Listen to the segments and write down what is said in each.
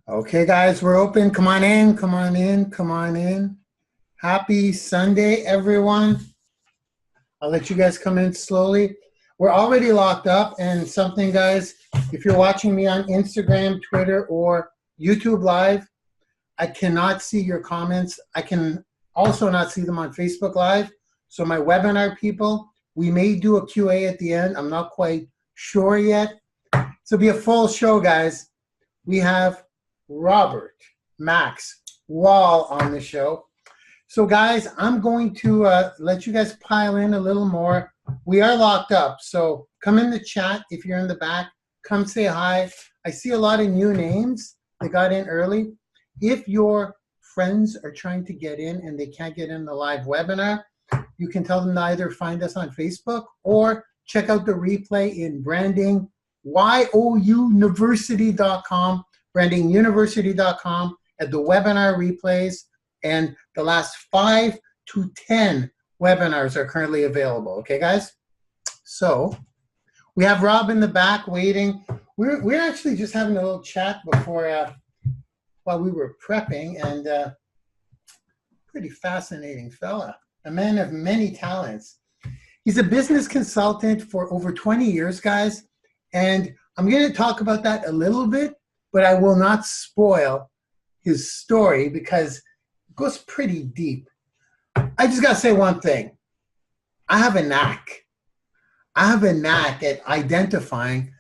Okay, guys, we're open. Come on in, come on in, come on in. Happy Sunday, everyone. I'll let you guys come in slowly. We're already locked up, and something, guys, if you're watching me on Instagram, Twitter, or YouTube Live, I cannot see your comments. I can also not see them on Facebook Live. So my webinar people, we may do a QA at the end. I'm not quite sure yet. So it'll be a full show, guys. We have Robert Max Wall on the show. So guys, I'm going to let you guys pile in a little more. We are locked up, so come in the chat if you're in the back. Come say hi. I see a lot of new names that got in early. If your friends are trying to get in and they can't get in the live webinar, you can tell them to either find us on Facebook or check out the replay in Branding YOUniversity.com, brandingyouniversity.com, at the webinar replays, and the last 5 to 10 webinars are currently available. Okay, guys? So we have Rob in the back waiting. We're actually just having a little chat before while we were prepping, and pretty fascinating fella, a man of many talents. He's a business consultant for over 20 years, guys, and I'm going to talk about that a little bit, but I will not spoil his story because it goes pretty deep. I just got to say one thing. I have a knack. I have a knack at identifying,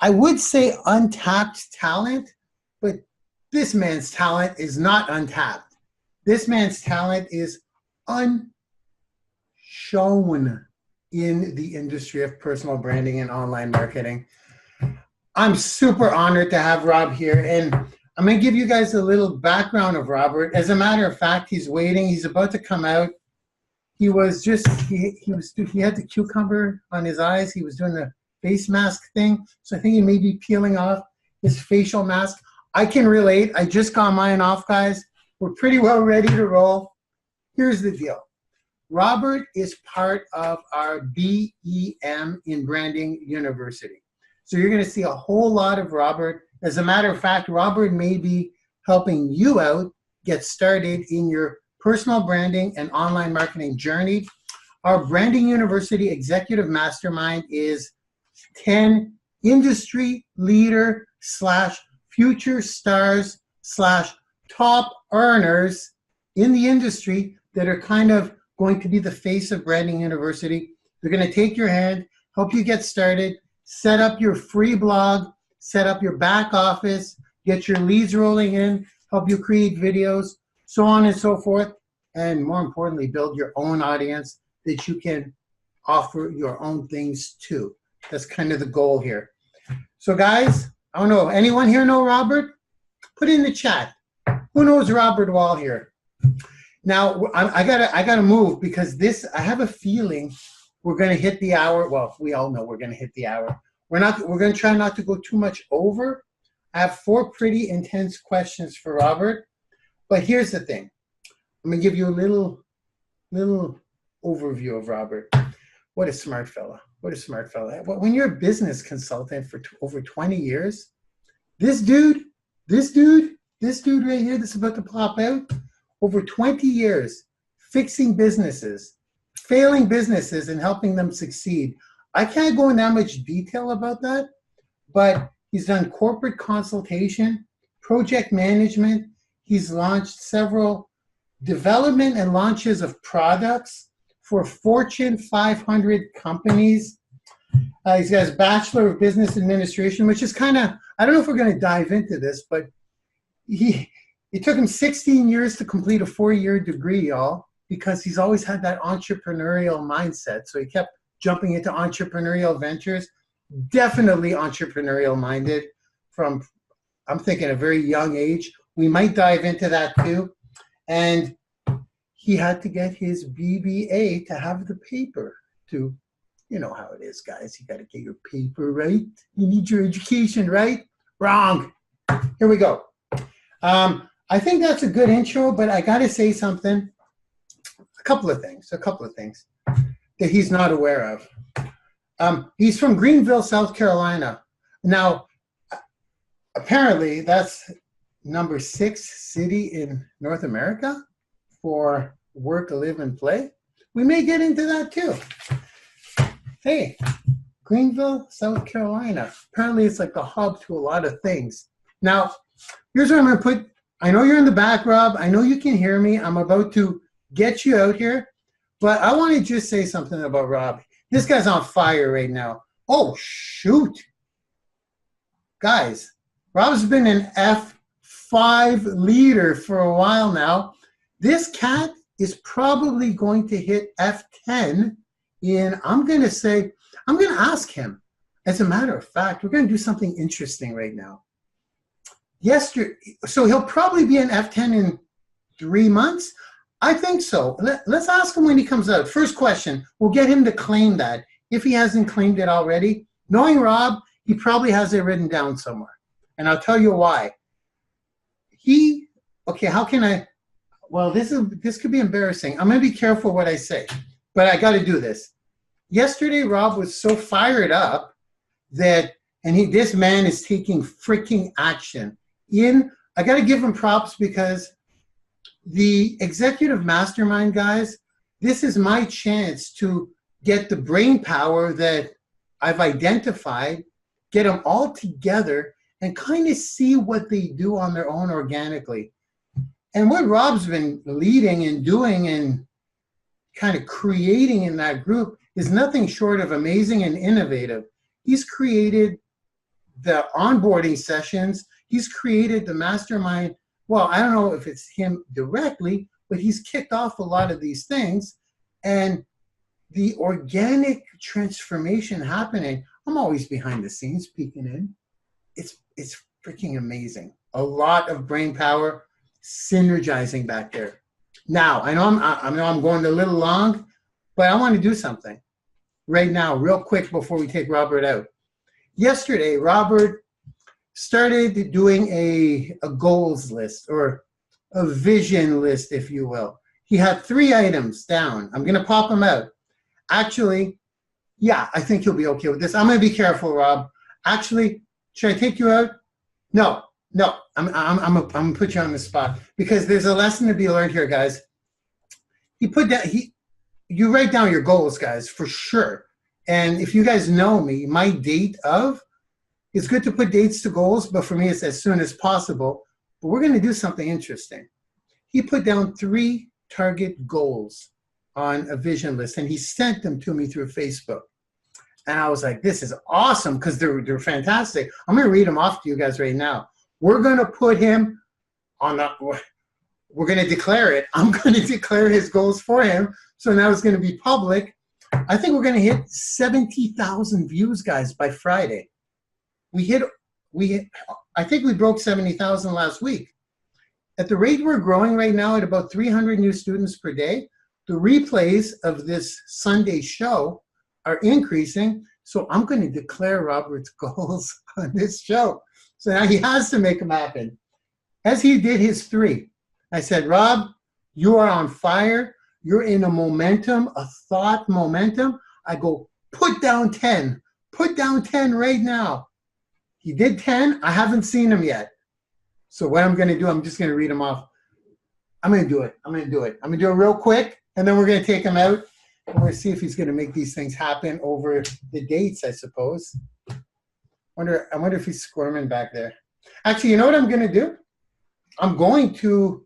I would say, untapped talent, but this man's talent is not untapped. This man's talent is unshown in the industry of personal branding and online marketing. I'm super honored to have Rob here, and I'm going to give you guys a little background of Robert. As a matter of fact, he's waiting. He's about to come out. He was just, he had the cucumber on his eyes. He was doing the face mask thing, so I think he may be peeling off his facial mask. I can relate. I just got mine off, guys. We're pretty well ready to roll. Here's the deal. Robert is part of our BEM in Branding University. So you're going to see a whole lot of Robert. As a matter of fact, Robert may be helping you out get started in your personal branding and online marketing journey. Our Branding University Executive Mastermind is 10 industry leader / future stars / top earners in the industry that are kind of going to be the face of Branding University. They're going to take your hand, help you get started, set up your free blog, set up your back office, get your leads rolling in, help you create videos, so on and so forth, and more importantly, build your own audience that you can offer your own things to. That's kind of the goal here. So guys, I don't know, anyone here know Robert? Put it in the chat. Who knows Robert Wall here? Now, I gotta move because I have a feeling we're gonna hit the hour. Well, we all know we're gonna hit the hour. We're gonna try not to go too much over. I have 4 pretty intense questions for Robert, but here's the thing. I'm gonna give you a little overview of Robert. What a smart fella. What a smart fella. When you're a business consultant for over 20 years, this dude right here that's about to pop out, over 20 years fixing businesses, failing businesses, and helping them succeed. I can't go in that much detail about that, but he's done corporate consultation, project management. He's launched several development and launches of products for Fortune 500 companies. He's got his Bachelor of Business Administration, which is kind of, I don't know if we're going to dive into this, but it took him 16 years to complete a 4-year degree, y'all, because he's always had that entrepreneurial mindset. So he kept jumping into entrepreneurial ventures, definitely entrepreneurial minded from, I'm thinking, a very young age. We might dive into that too. And he had to get his BBA to have the paper to, you know how it is, guys. You got to get your paper right. You need your education right. Wrong. Here we go. I think that's a good intro, but I got to say something. A couple of things that he's not aware of. He's from Greenville, South Carolina. Now, apparently that's number 6 city in North America for work, live, and play. We may get into that too. Hey, Greenville, South Carolina. Apparently it's like the hub to a lot of things. Now, here's what I'm going to put. I know you're in the back, Rob. I know you can hear me. I'm about to get you out here. But I want to just say something about Rob. This guy's on fire right now. Oh, shoot. Guys, Rob's been an F5 leader for a while now. This cat is probably going to hit F10 in, I'm going to ask him. As a matter of fact, we're going to do something interesting right now. So he'll probably be an F10 in 3 months. I think so. Let's ask him when he comes out. First question, we'll get him to claim that. If he hasn't claimed it already, knowing Rob, he probably has it written down somewhere. And I'll tell you why. How can I, well, this could be embarrassing. I'm going to be careful what I say, but I got to do this. Yesterday, Rob was so fired up that, this man is taking freaking action. I got to give him props because the executive mastermind guys, this is my chance to get the brain power that I've identified, get them all together and kind of see what they do on their own organically. And what Rob's been leading and doing and kind of creating in that group is nothing short of amazing and innovative. He's created the onboarding sessions. He's created the mastermind. Well, I don't know if it's him directly, but he's kicked off a lot of these things. And the organic transformation happening, I'm always behind the scenes peeking in. It's freaking amazing. A lot of brain power synergizing back there. Now, I know I'm going a little long, but I want to do something right now, real quick before we take Robert out. Yesterday, Robert started doing a goals list or a vision list, if you will. He had 3 items down. I'm going to pop them out. Actually, yeah, I think you'll be okay with this. I'm going to be careful, Rob. Actually, should I take you out? No. I'm going to put you on the spot because there's a lesson to be learned here, guys. You write down your goals, guys, for sure. And if you guys know me, my date of, it's good to put dates to goals, but for me, it's as soon as possible. But we're going to do something interesting. He put down 3 target goals on a vision list, and he sent them to me through Facebook. And I was like, this is awesome because they're fantastic. I'm going to read them off to you guys right now. We're going to put him on we're going to declare it. I'm going to declare his goals for him. So now it's going to be public. I think we're going to hit 70,000 views, guys, by Friday. I think we broke 70,000 last week. At the rate we're growing right now at about 300 new students per day, the replays of this Sunday show are increasing. So I'm going to declare Robert's goals on this show. So now he has to make them happen. As he did his 3, I said, Rob, you are on fire. You're in a thought momentum. I go, put down 10. Put down 10 right now. He did 10. I haven't seen him yet. So what I'm going to do, I'm just going to read them off. I'm going to do it. I'm going to do it real quick, and then we're going to take him out, and we're going to see if he's going to make these things happen over the dates, I suppose. I wonder if he's squirming back there. Actually, you know what I'm going to do? I'm going to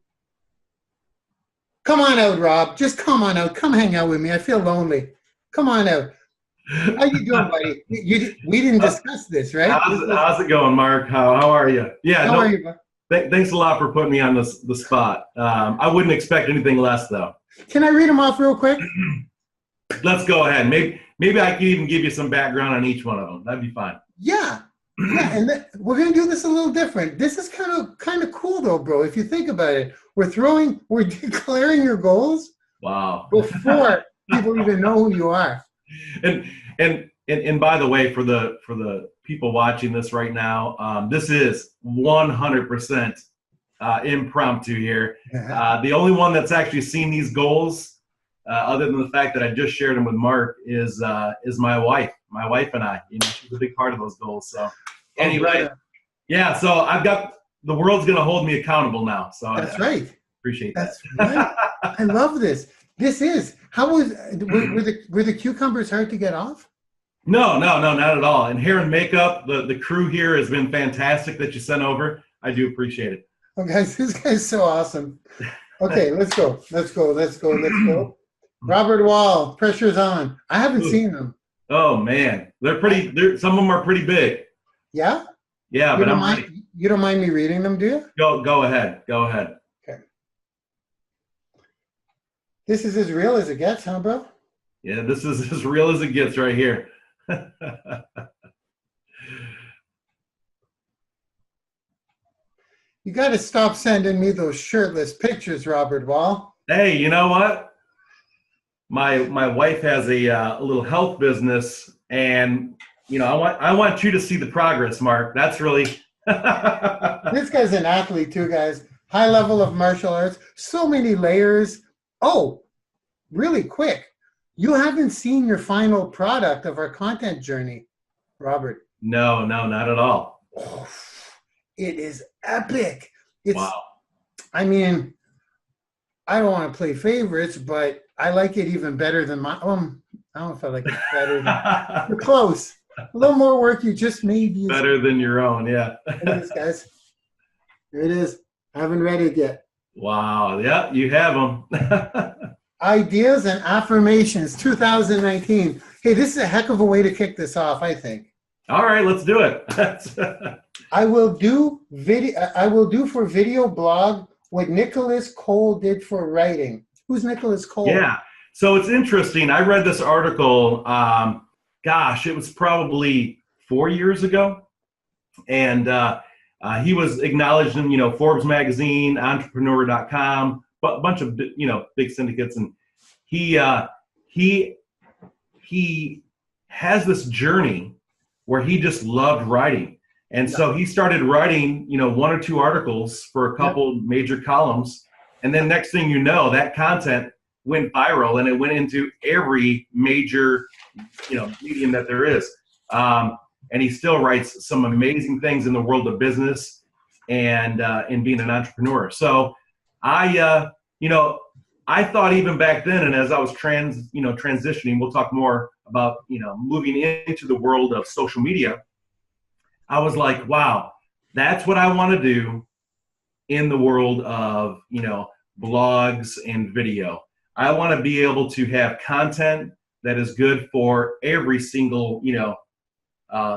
come on out, Rob. Just come on out. Come hang out with me. I feel lonely. Come on out. How you doing, buddy? We didn't discuss this, right? How's it going, Mark? How are you? Yeah. How are you, bud? Thanks a lot for putting me on the spot. I wouldn't expect anything less, though. Can I read them off real quick? Let's go ahead. Maybe I can even give you some background on each one of them. That'd be fine. Yeah. Yeah, and we're gonna do this a little different. This is kind of cool though, bro. If you think about it, we're declaring your goals. Wow. Before people even know who you are. And by the way, for the people watching this right now, this is 100% impromptu here. The only one that's actually seen these goals, other than the fact that I just shared them with Mark, is my wife. My wife and I. She's a big part of those goals. So anyway, yeah. So I've got the world's going to hold me accountable now. So that's right. Appreciate that. That's right. I love this. This is, how was, were the cucumbers hard to get off? No, not at all. And hair and makeup, the crew here has been fantastic that you sent over. I do appreciate it. Oh, guys, this guy's so awesome. Okay, let's go. Robert Wall, pressure's on. I haven't seen them. Oh man, some of them are pretty big. Yeah? Yeah, but I'm ready. You don't mind me reading them, do you? Go ahead. Okay. This is as real as it gets, huh, bro? Yeah, this is as real as it gets right here. You got to stop sending me those shirtless pictures, Robert Wall. Hey, you know what? My wife has a little health business, and you know I want you to see the progress, Mark. That's really This guy's an athlete too, guys. High level of martial arts. So many layers. Oh, really quick. You haven't seen your final product of our content journey, Robert. No, not at all. Oh, it is epic. Wow. I mean, I don't want to play favorites, but I like it even better than my. I don't know if I like it better. You're close. A little more work you just made. Better than your own, yeah. Here it is, guys. Here it is. I haven't read it yet. Wow. Yeah, you have them. Ideas and affirmations, 2019. Hey, this is a heck of a way to kick this off, I think. All right, let's do it. I will do for video blog what Nicholas Cole did for writing. Who's Nicholas Cole? Yeah. So it's interesting. I read this article, gosh, it was probably 4 years ago. And he was acknowledged in, Forbes magazine, entrepreneur.com, a bunch of, big syndicates. And he has this journey where he just loved writing. And so he started writing, 1 or 2 articles for a couple major columns. And then next thing you know, that content went viral and it went into every major, medium that there is. And he still writes some amazing things in the world of business and in being an entrepreneur. So I thought even back then, and as I was transitioning, we'll talk more about, moving into the world of social media, I was like, wow, that's what I want to do in the world of, blogs and video. I want to be able to have content that is good for every single,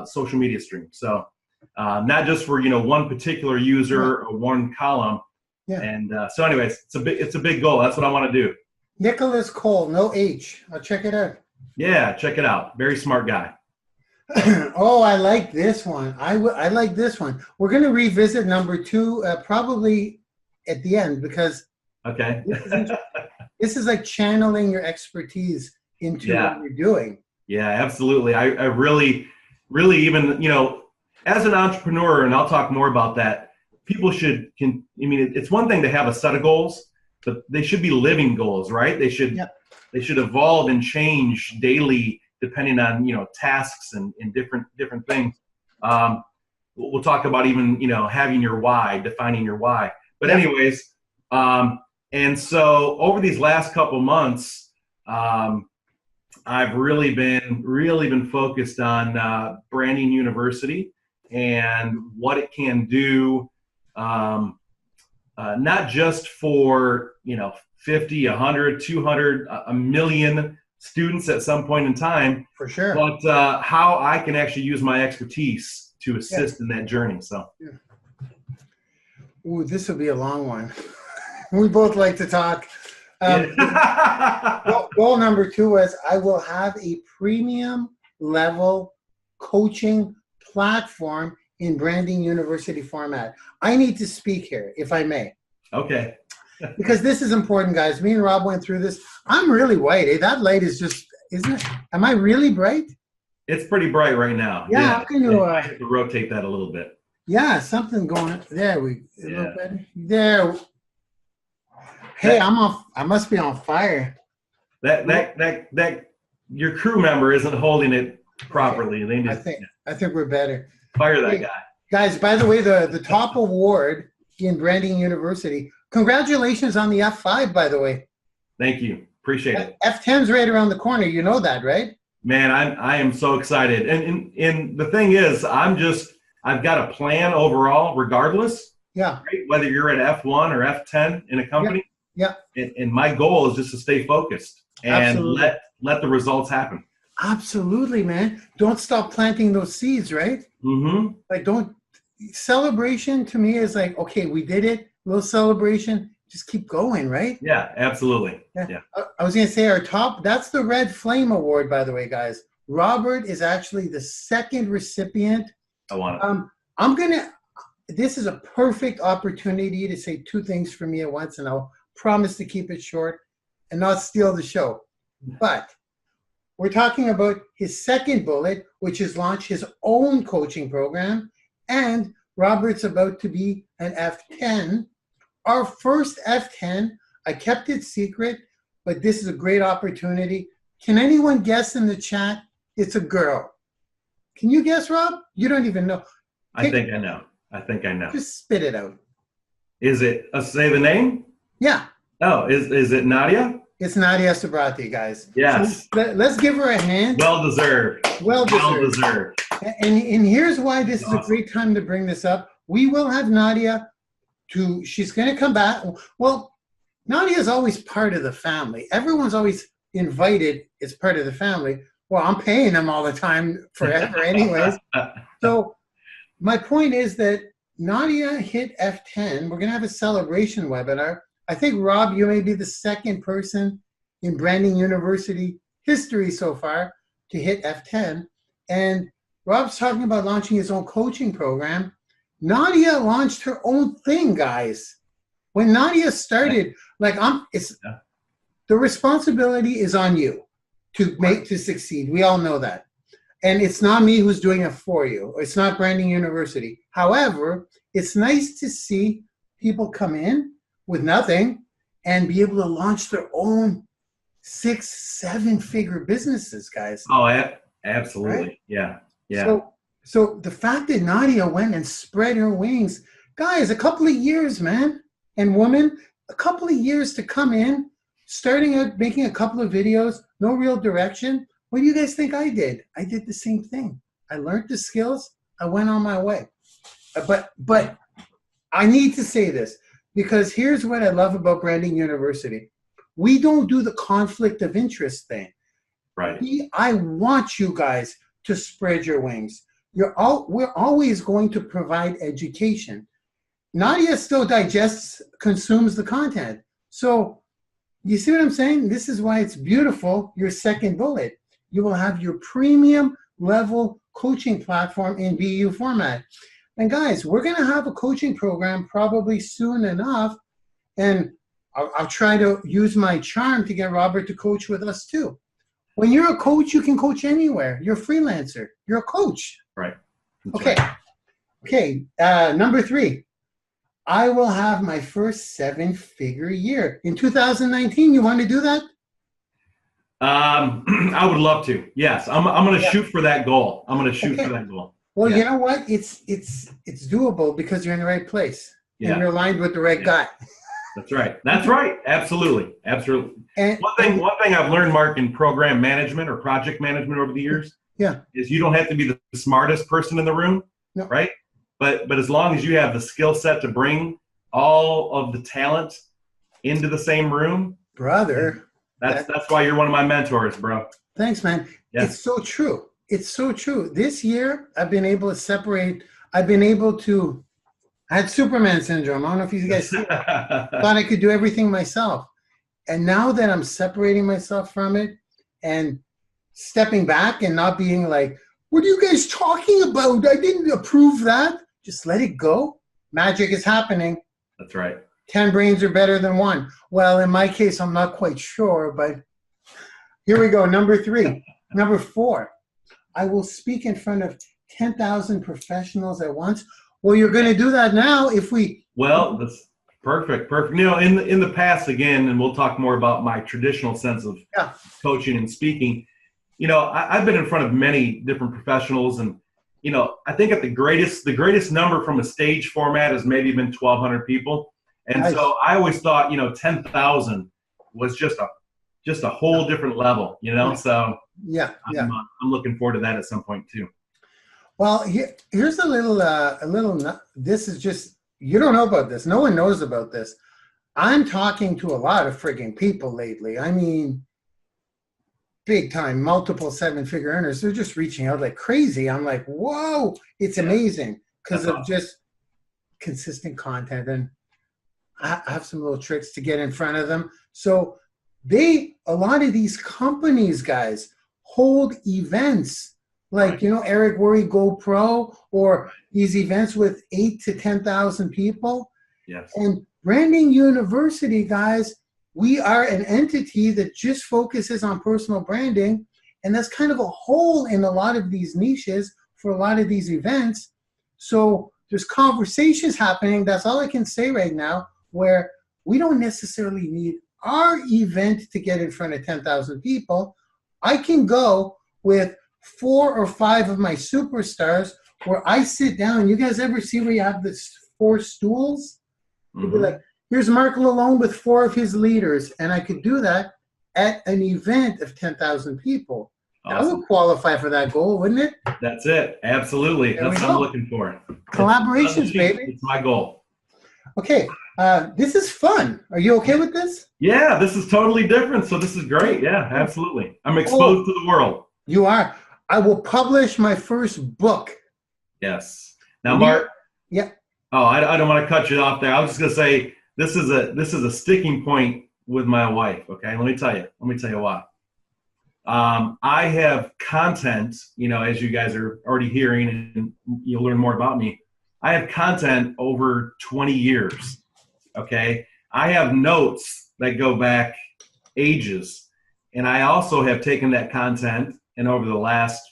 social media stream. So not just for, one particular user or one column. Yeah. And so anyways, it's a big goal. That's what I want to do. Nicholas Cole, no H. I'll check it out. Yeah, check it out. Very smart guy. Oh, I like this one. I like this one. We're going to revisit number 2 probably at the end because okay, this is like channeling your expertise into what you're doing. Yeah, absolutely. I really even, as an entrepreneur, and I'll talk more about that, people it's one thing to have a set of goals, but they should be living goals, right? They should evolve and change daily depending on, tasks and different things. We'll talk about even, having your why, defining your why. But anyways, and so over these last couple months, I've really been focused on Branding YOUniversity and what it can do, not just for 50, 100, 200, a million students at some point in time, for sure, but how I can actually use my expertise to assist in that journey. So, ooh, this will be a long one. We both like to talk. Goal number 2 was I will have a premium level coaching platform in Branding YOUniversity format. I need to speak here, if I may. Okay. Because this is important, guys. Me and Rob went through this. I'm really white. Eh? That light is just, isn't it? Am I really bright? It's pretty bright right now. Yeah. How can you? I have to rotate that a little bit. Yeah, something going. There we. A little better. There. Hey, I'm off. I must be on fire. That your crew member isn't holding it properly. Okay. I think we're better. Fire that guy. Guys, by the way, the top award in Branding University, congratulations on the F5, by the way. Thank you. Appreciate it. F10's right around the corner. You know that, right? Man, I am so excited. And the thing is, I've got a plan overall, regardless. Yeah. Right? Whether you're at F1 or F10 in a company. Yeah. And my goal is just to stay focused and Absolutely. let the results happen. Absolutely, man. Don't stop planting those seeds, right? Mm-hmm. Like, celebration to me is like, okay, we did it. A little celebration. Just keep going, right? Yeah, absolutely. Yeah. I was going to say that's the Red Flame Award, by the way, guys. Robert is actually the second recipient. I want it. This is a perfect opportunity to say two things for me at once, and I'll promise to keep it short and not steal the show. But we're talking about his second bullet, which is launch his own coaching program, and Robert's about to be an F10. Our first F10, I kept it secret, but this is a great opportunity. Can anyone guess in the chat? It's a girl. Can you guess, Rob? You don't even know. I think I know. Just spit it out. Is it, say the name? Yeah. Oh, is it Nadia? It's Nadia Sabrati, guys. Yes. So let's give her a hand. Well deserved. Well deserved. And here's why this is a great time to bring this up. We will have Nadia she's going to come back. Well, Nadia is always part of the family. Everyone's always invited as part of the family. Well, I'm paying them all the time forever anyways. So my point is that Nadia hit F10. We're going to have a celebration webinar. I think, Rob, you may be the second person in Branding University history so far to hit F10. And Rob's talking about launching his own coaching program. Nadia launched her own thing, guys. When Nadia started, the responsibility is on you to succeed. We all know that. And it's not me who's doing it for you. It's not Branding University. However, it's nice to see people come in with nothing and be able to launch their own 6-7 figure businesses, guys. Oh, absolutely. Right? Yeah. So the fact that Nadia went and spread her wings, guys, a couple of years, man, and woman, a couple of years to come in, starting out making a couple of videos, no real direction. What do you guys think I did? I did the same thing. I learned the skills. I went on my way. But I need to say this because here's what I love about Branding University. We don't do the conflict of interest thing. Right. I want you guys to spread your wings. We're always going to provide education. Nadia still consumes the content. So you see what I'm saying? This is why it's beautiful, your second bullet. You will have your premium level coaching platform in BU format. And guys, we're going to have a coaching program probably soon enough. And I'll try to use my charm to get Robert to coach with us too. When you're a coach, you can coach anywhere. You're a freelancer. You're a coach. Right. Okay. Right. Okay. Number 3, I will have my first 7-figure year in 2019. You want to do that? I would love to. Yes, I'm going to shoot for that goal. I'm going to shoot for that goal. Well, you know what? It's doable because you're in the right place and you're aligned with the right guy. That's right. That's right. Absolutely. And one thing I've learned, Mark, in program management or project management over the years, is you don't have to be the smartest person in the room, right? But as long as you have the skill set to bring all of the talent into the same room, brother, that's why you're one of my mentors, bro. Thanks, man. Yes. It's so true. It's so true. This year, I've been able to separate. I had Superman syndrome. I don't know if you guys see it. Thought I could do everything myself. And now that I'm separating myself from it and stepping back and not being like, what are you guys talking about? I didn't approve that. Just let it go. Magic is happening. That's right. 10 brains are better than 1. Well, in my case, I'm not quite sure, but here we go. Number 3. Number 4, I will speak in front of 10,000 professionals at once. Well, you're going to do that now if we... Well, that's perfect. You know, in the past, again, and we'll talk more about my traditional sense of coaching and speaking, you know, I've been in front of many different professionals, and I think at the greatest number from a stage format has maybe been 1,200 people. And Nice. so I always thought, 10,000 was just a whole different level, so Yeah. I'm looking forward to that at some point too. Well, here's a little, this is just, you don't know about this. No one knows about this. I'm talking to a lot of frigging people lately. I mean, big time, multiple 7-figure earners. They're just reaching out like crazy. I'm like, whoa, it's amazing because of just consistent content. And I have some little tricks to get in front of them. So a lot of these companies, guys, hold events like, Eric Worre Go Pro, or these events with 8 to 10,000 people. Yes. And Branding University, guys, we are an entity that just focuses on personal branding. And that's kind of a hole in a lot of these niches for a lot of these events. So there's conversations happening. That's all I can say right now, where we don't necessarily need our event to get in front of 10,000 people. I can go with 4 or 5 of my superstars where I sit down. You guys ever see where you have this 4 stools? You'd be like, here's Marc Lalonde with 4 of his leaders. And I could do that at an event of 10,000 people. Awesome. That would qualify for that goal, wouldn't it? That's it. Absolutely. That's what I'm looking for. Collaborations, baby. It's my goal. Okay. This is fun. Are you okay with this? Yeah, this is totally different. So this is great. Yeah, absolutely. I'm exposed to the world. You are. I will publish my first book. Yes. Now, Mark. Yeah. Oh, I don't want to cut you off there. I was just going to say, this is a sticking point with my wife. Okay. Let me tell you why. I have content, as you guys are already hearing, and you'll learn more about me. I have content over 20 years. Okay. I have notes that go back ages. And I also have taken that content, and over the last,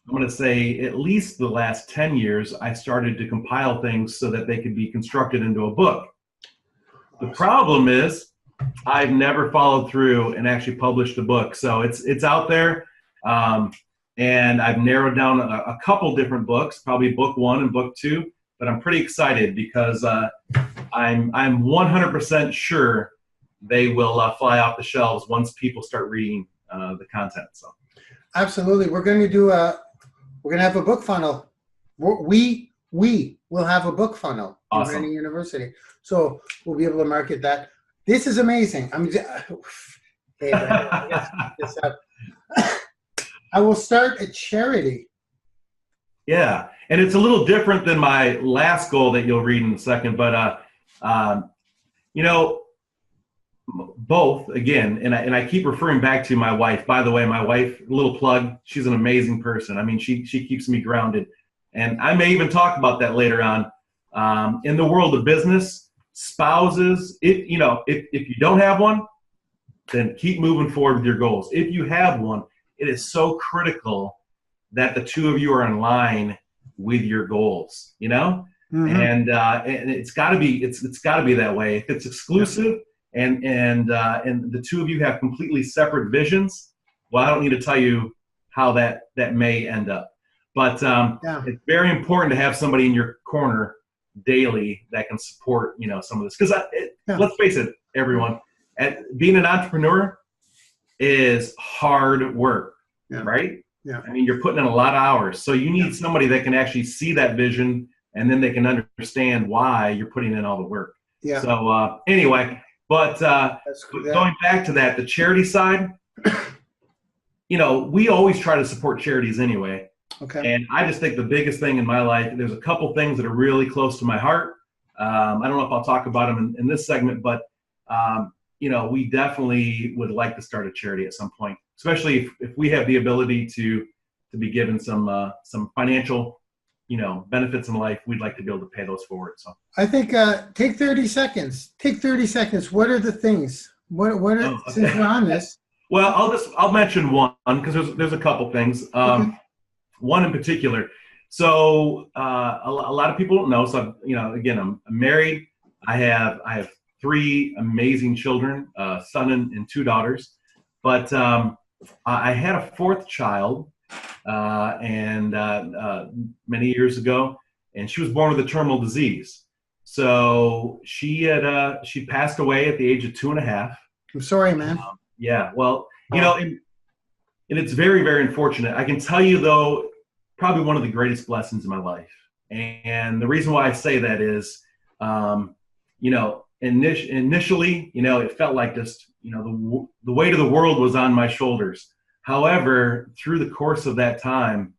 I'm going to say at least the last 10 years, I started to compile things so that they could be constructed into a book. The problem is I've never followed through and actually published a book. So it's out there. And I've narrowed down a couple different books, probably book 1 and book 2, but I'm pretty excited because I'm 100% sure they will fly off the shelves once people start reading the content. So, absolutely, we're going to have a book funnel. We will have a book funnel in Branding University, so we'll be able to market that. This is amazing. Hey, I will start a charity. Yeah, and it's a little different than my last goal that you'll read in a second, but both, again, and I keep referring back to my wife. By the way, my wife, little plug, she's an amazing person. I mean, she keeps me grounded. And I may even talk about that later on. In the world of business, spouses, if you don't have one, then keep moving forward with your goals. If you have one, it is so critical that the two of you are in line with your goals, Mm-hmm. And it's got to be that way. If it's exclusive and the two of you have completely separate visions, well, I don't need to tell you how that may end up. But it's very important to have somebody in your corner daily that can support some of this. Because let's face it, everyone, being an entrepreneur is hard work, right? Yeah. I mean, you're putting in a lot of hours, so you need somebody that can actually see that vision, and then they can understand why you're putting in all the work. Yeah. So anyway, but going back to that, the charity side, we always try to support charities anyway. Okay. And I just think the biggest thing in my life, there's a couple things that are really close to my heart. I don't know if I'll talk about them in this segment, but we definitely would like to start a charity at some point, especially if we have the ability to be given some financial, benefits in life. We'd like to be able to pay those forward. So I think take 30 seconds. Take 30 seconds. What are the things? What are since we're on this? Well, I'll mention one because there's a couple things. Okay. One in particular. So a lot of people don't know. So again, I'm married. I have 3 amazing children, a son and 2 daughters. But I had a 4th child, many years ago, and she was born with a terminal disease. So she passed away at the age of 2.5. I'm sorry, man. Yeah, well, and it's very, very unfortunate. I can tell you, though, probably one of the greatest blessings in my life. And the reason why I say that is, initially, it felt like just, the weight of the world was on my shoulders. However, through the course of that time,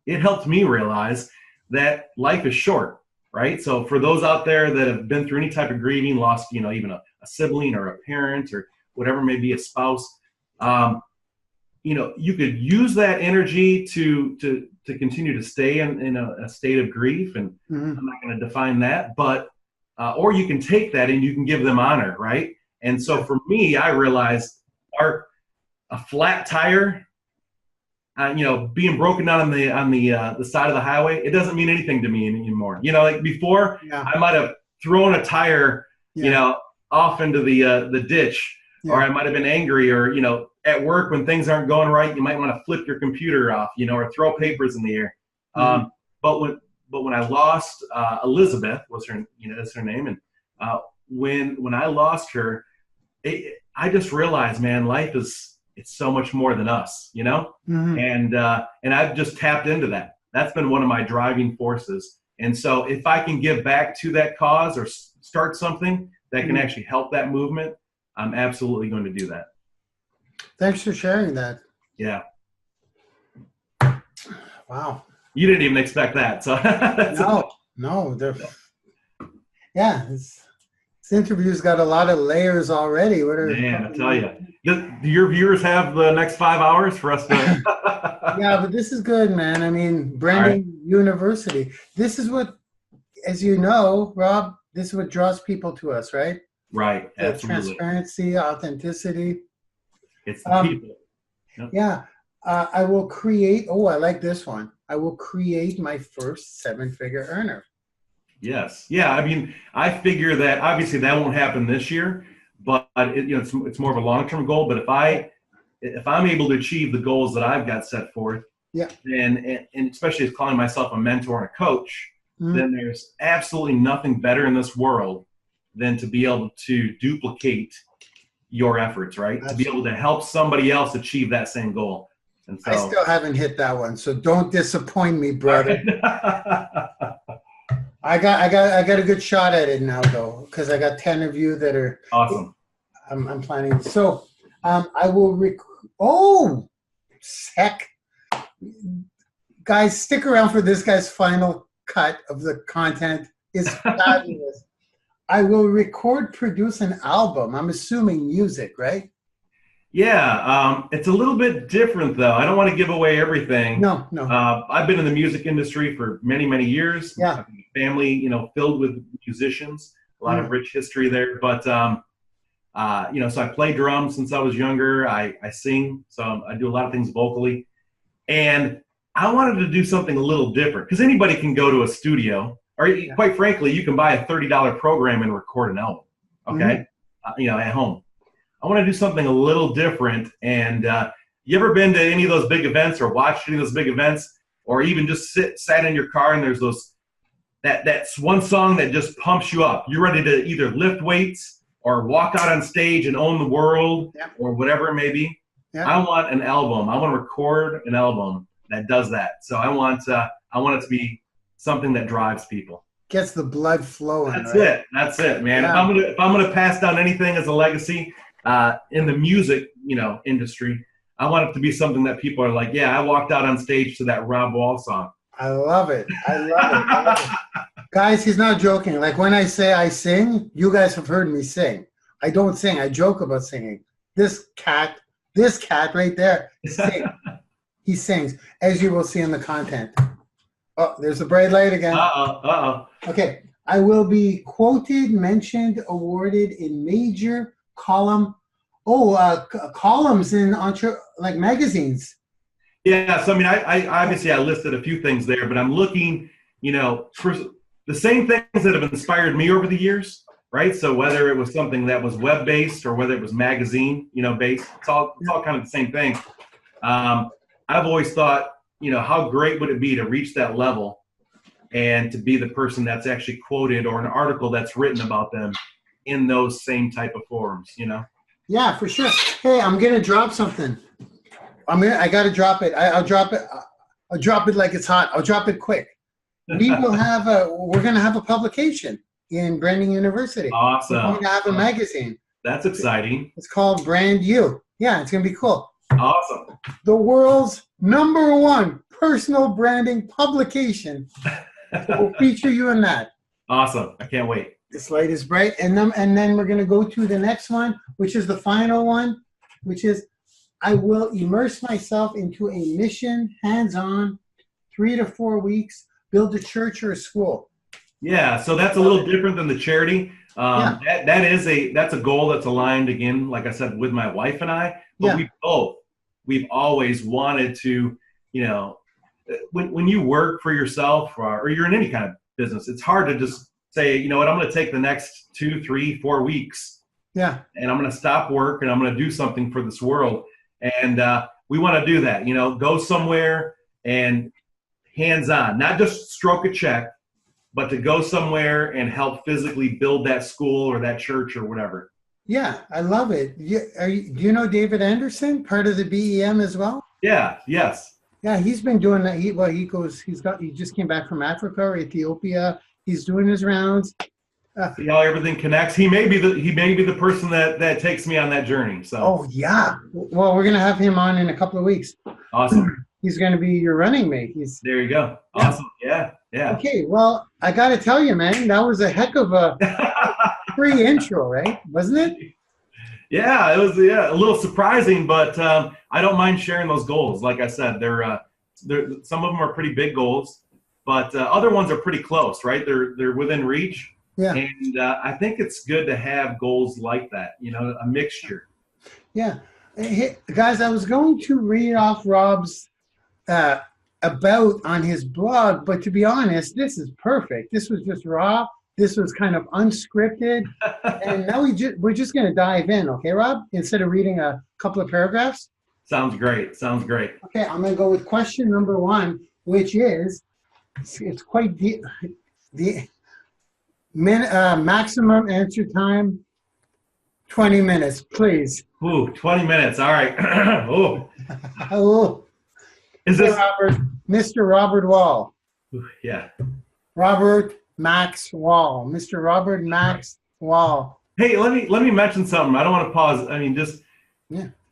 it helped me realize that life is short, right? So for those out there that have been through any type of grieving, lost, even a sibling or a parent or whatever may be, a spouse, you could use that energy to continue to stay in a state of grief, and I'm not going to define that, but or you can take that and you can give them honor, right? And so for me, I realized a flat tire, being broken down on the side of the highway, it doesn't mean anything to me anymore. Like before, I might have thrown a tire, off into the ditch, or I might have been angry, or at work when things aren't going right, you might want to flip your computer off, or throw papers in the air. But when I lost Elizabeth, that's her name, and when I lost her, I just realized, man, life it's so much more than us, and I've just tapped into that. That's been one of my driving forces. And so if I can give back to that cause or start something that can actually help that movement, I'm absolutely going to do that. Thanks for sharing that. Yeah. Wow. You didn't even expect that. So no. This interview's got a lot of layers already. Man, I tell you. Do your viewers have the next 5 hours for us to? Yeah, but this is good, man. I mean, Branding YOUniversity. This is what, as you know, Rob, this is what draws people to us, right? Right. The Absolutely. Transparency, authenticity. It's the people. Yep. Yeah. I will create, I like this one. I will create my first 7-figure earner. Yes. Yeah. I mean, I figure that obviously that won't happen this year, but it's more of a long-term goal. But if I'm able to achieve the goals that I've got set forth, and especially as calling myself a mentor and a coach, then there's absolutely nothing better in this world than to be able to duplicate your efforts, right? Absolutely. To be able to help somebody else achieve that same goal. And so, I still haven't hit that one, so don't disappoint me, brother. I got a good shot at it now, though, because I got 10 of you that are awesome. I'm planning. So I will guys, stick around for this guy's final cut of the content. It's fabulous. I will record, produce an album. I'm assuming music, right? Yeah, it's a little bit different, though. I don't want to give away everything. No. I've been in the music industry for many, many years. Yeah. Family, filled with musicians, a lot of rich history there. But, so I play drums since I was younger. I sing, so I do a lot of things vocally. And I wanted to do something a little different, because anybody can go to a studio, or quite frankly, you can buy a $30 program and record an album, okay? At home. I want to do something a little different. And you ever been to any of those big events or watched any of those big events, or even just sat in your car and there's that's one song that just pumps you up. You're ready to either lift weights or walk out on stage and own the world, or whatever it may be. I want an album. I want to record an album that does that. So I want it to be something that drives people. Gets the blood flowing. That's it, man. If I'm gonna pass down anything as a legacy, in the music, industry, I want it to be something that people are like, I walked out on stage to that Rob Wall song. I love it. I love it. Guys, he's not joking. Like when I say I sing, you guys have heard me sing. I don't sing. I joke about singing. This cat right there, he sings, as you will see in the content. Oh, there's the bright light again. Okay. I will be quoted, mentioned, awarded in major columns in magazines. Yeah, so I mean, I obviously I listed a few things there, but I'm looking, for the same things that have inspired me over the years, right? So whether it was something that was web-based or whether it was magazine, based, it's all kind of the same thing. I've always thought, how great would it be to reach that level and to be the person that's actually quoted or an article that's written about them in those same type of forums, Yeah, for sure. Hey, I'm gonna drop something. I gotta drop it. I'll drop it. I'll drop it like it's hot. I'll drop it quick. We're gonna have a publication in Branding University. Awesome. We're going to have a magazine. That's exciting. It's called Brand You. Yeah, it's gonna be cool. Awesome. The world's #1 personal branding publication. We'll feature you in that. Awesome. I can't wait. This light is bright. And then we're going to go to the next one, which is the final one, which is I will immerse myself into a mission, hands-on, 3 to 4 weeks, build a church or a school. Yeah, so that's a little different than the charity. That's a goal that's aligned, again, like I said, with my wife and I. But we've always wanted to, when you work for yourself or you're in any kind of business, it's hard to just say, you know what, I'm going to take the next 2, 3, 4 weeks. Yeah. And I'm going to stop work and I'm going to do something for this world. And we want to do that, go somewhere and hands-on, not just stroke a check, but to go somewhere and help physically build that school or that church or whatever. Yeah, I love it. Do you know David Anderson, part of the BEM as well? Yeah, yes. Yeah, he's been doing that. He just came back from Africa or Ethiopia. He's doing his rounds. See how everything connects. He may be the person that takes me on that journey. So. Oh yeah. Well, we're gonna have him on in a couple of weeks. Awesome. He's gonna be your running mate. There you go. Awesome. Yeah. Okay. Well, I gotta tell you, man, that was a heck of a free intro, right? Wasn't it? Yeah, it was a little surprising, but I don't mind sharing those goals. Like I said, they're some of them are pretty big goals, but other ones are pretty close, right? They're within reach. Yeah. And I think it's good to have goals like that, a mixture. Yeah. Hey, guys, I was going to read off Rob's about on his blog, but to be honest, this is perfect. This was just raw. This was kind of unscripted. And now we're just going to dive in. Okay, Rob? Instead of reading a couple of paragraphs? Sounds great. Okay, I'm going to go with question number 1, which is, it's quite deep. The maximum answer time, 20 minutes, please. Ooh, 20 minutes. All right. Oh. Is this Mr. Robert Wall? Ooh, yeah. Robert Max Wall. Mr. Robert Max Wall. Hey, let me mention something. I don't want to pause. I mean,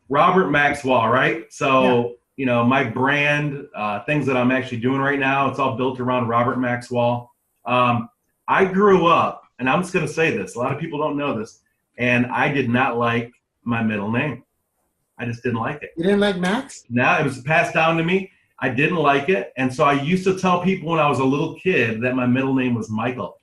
Robert Max Wall, right? So, my brand, things that I'm actually doing right now, it's all built around Robert Max Wall. I grew up, and I'm just going to say this, a lot of people don't know this, and I did not like my middle name. I just didn't like it. You didn't like Max? No, it was passed down to me. I didn't like it, and so I used to tell people when I was a little kid that my middle name was Michael.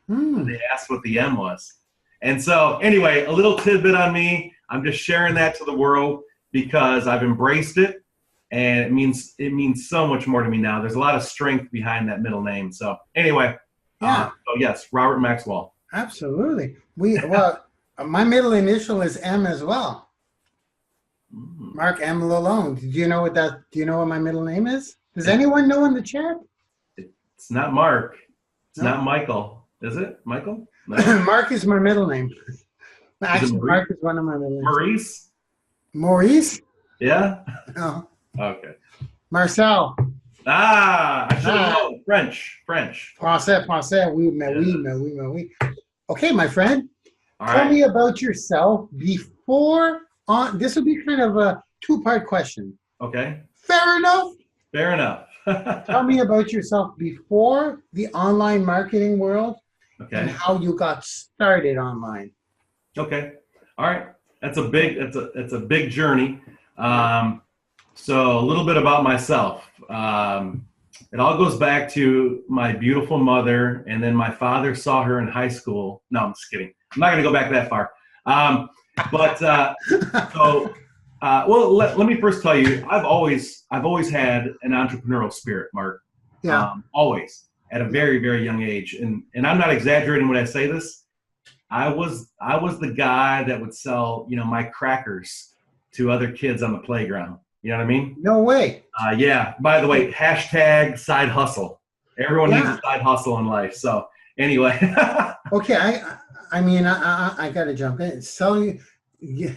They asked what the M was. And so, anyway, a little tidbit on me. I'm just sharing that to the world because I've embraced it, and it means so much more to me now. There's a lot of strength behind that middle name. So, anyway. Yeah. So yes, Robert Maxwell. Absolutely. My middle initial is M as well. Marc M. Lalonde. Do you know what my middle name is? Does anyone know in the chat? It's not Mark. It's not Michael. Is it Michael? No. Mark is my middle name. Actually, Mark is one of my middle names. Maurice? Yeah. No. Okay. Marcel. I should have known. French. Français. Oui. Okay, my friend. Tell me about yourself before. This will be kind of a 2-part question. Okay. Fair enough. Tell me about yourself before the online marketing world and how you got started online. Okay. All right. That's a big journey. So a little bit about myself. It all goes back to my beautiful mother, and then my father saw her in high school. No, I'm just kidding. I'm not going to go back that far. Let me first tell you, I've always had an entrepreneurial spirit, Mark. Yeah. Always, at a very, very young age, and I'm not exaggerating when I say this. I was the guy that would sell, my crackers to other kids on the playground. You know what I mean? No way. Yeah. By the way, hashtag side hustle. Everyone needs Yeah. a side hustle in life. So anyway. Okay. I mean, I got to jump in. Sell you. Yeah.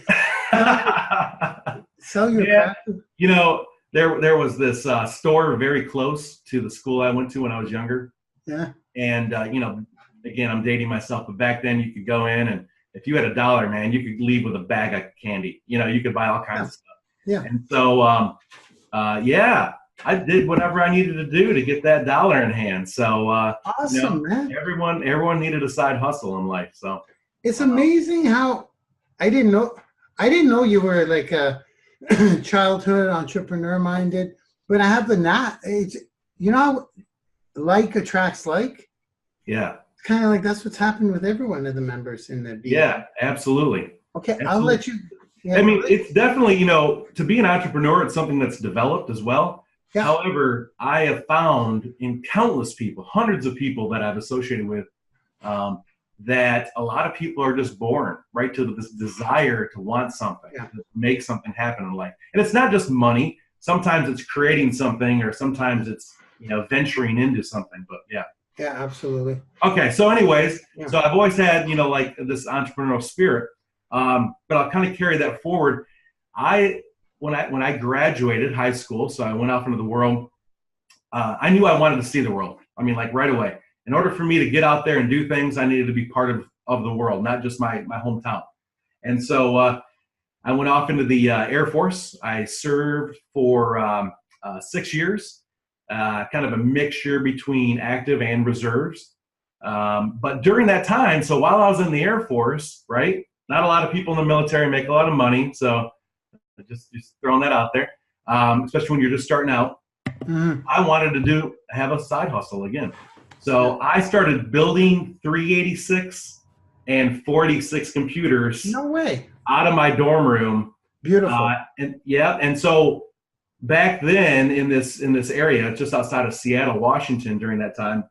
Sell your Yeah. craft. You know, there was this store very close to the school I went to when I was younger. Yeah. And, you know, again, I'm dating myself, but back then you could go in and if you had $1, man, you could leave with a bag of candy. You know, you could buy all kinds of stuff. Yeah. And so, yeah, I did whatever I needed to do to get that dollar in hand. So, Awesome, you know, man. everyone needed a side hustle in life. So it's amazing how I didn't know you were like a childhood entrepreneur minded, but I have it's, you know, like attracts like. Yeah. It's kind of like that's what's happened with every one of the members in the BA. Yeah, absolutely. Okay, Absolutely. I'll let you. Yeah, I mean, it's definitely, you know, to be an entrepreneur, it's something that's developed as well. Yeah. However, I have found in countless people, hundreds of people that I've associated with, that a lot of people are just born right to this desire to want something, to make something happen in life. And it's not just money. Sometimes it's creating something, or sometimes it's, you know, venturing into something. But yeah. Yeah, absolutely. Okay. So anyways, so I've always had, you know, like this entrepreneurial spirit. But I'll kind of carry that forward. When I graduated high school, so I went out into the world, I knew I wanted to see the world. I mean, like right away. In order for me to get out there and do things, I needed to be part of the world, not just my hometown. And so I went off into the Air Force. I served for 6 years, kind of a mixture between active and reserves. But during that time, so while I was in the Air Force, right, not a lot of people in the military make a lot of money, so just throwing that out there, especially when you're just starting out. I wanted to have a side hustle again. So I started building 386 and 486 computers. No way. Out of my dorm room. Beautiful. And so back then in this area, just outside of Seattle, Washington, during that time,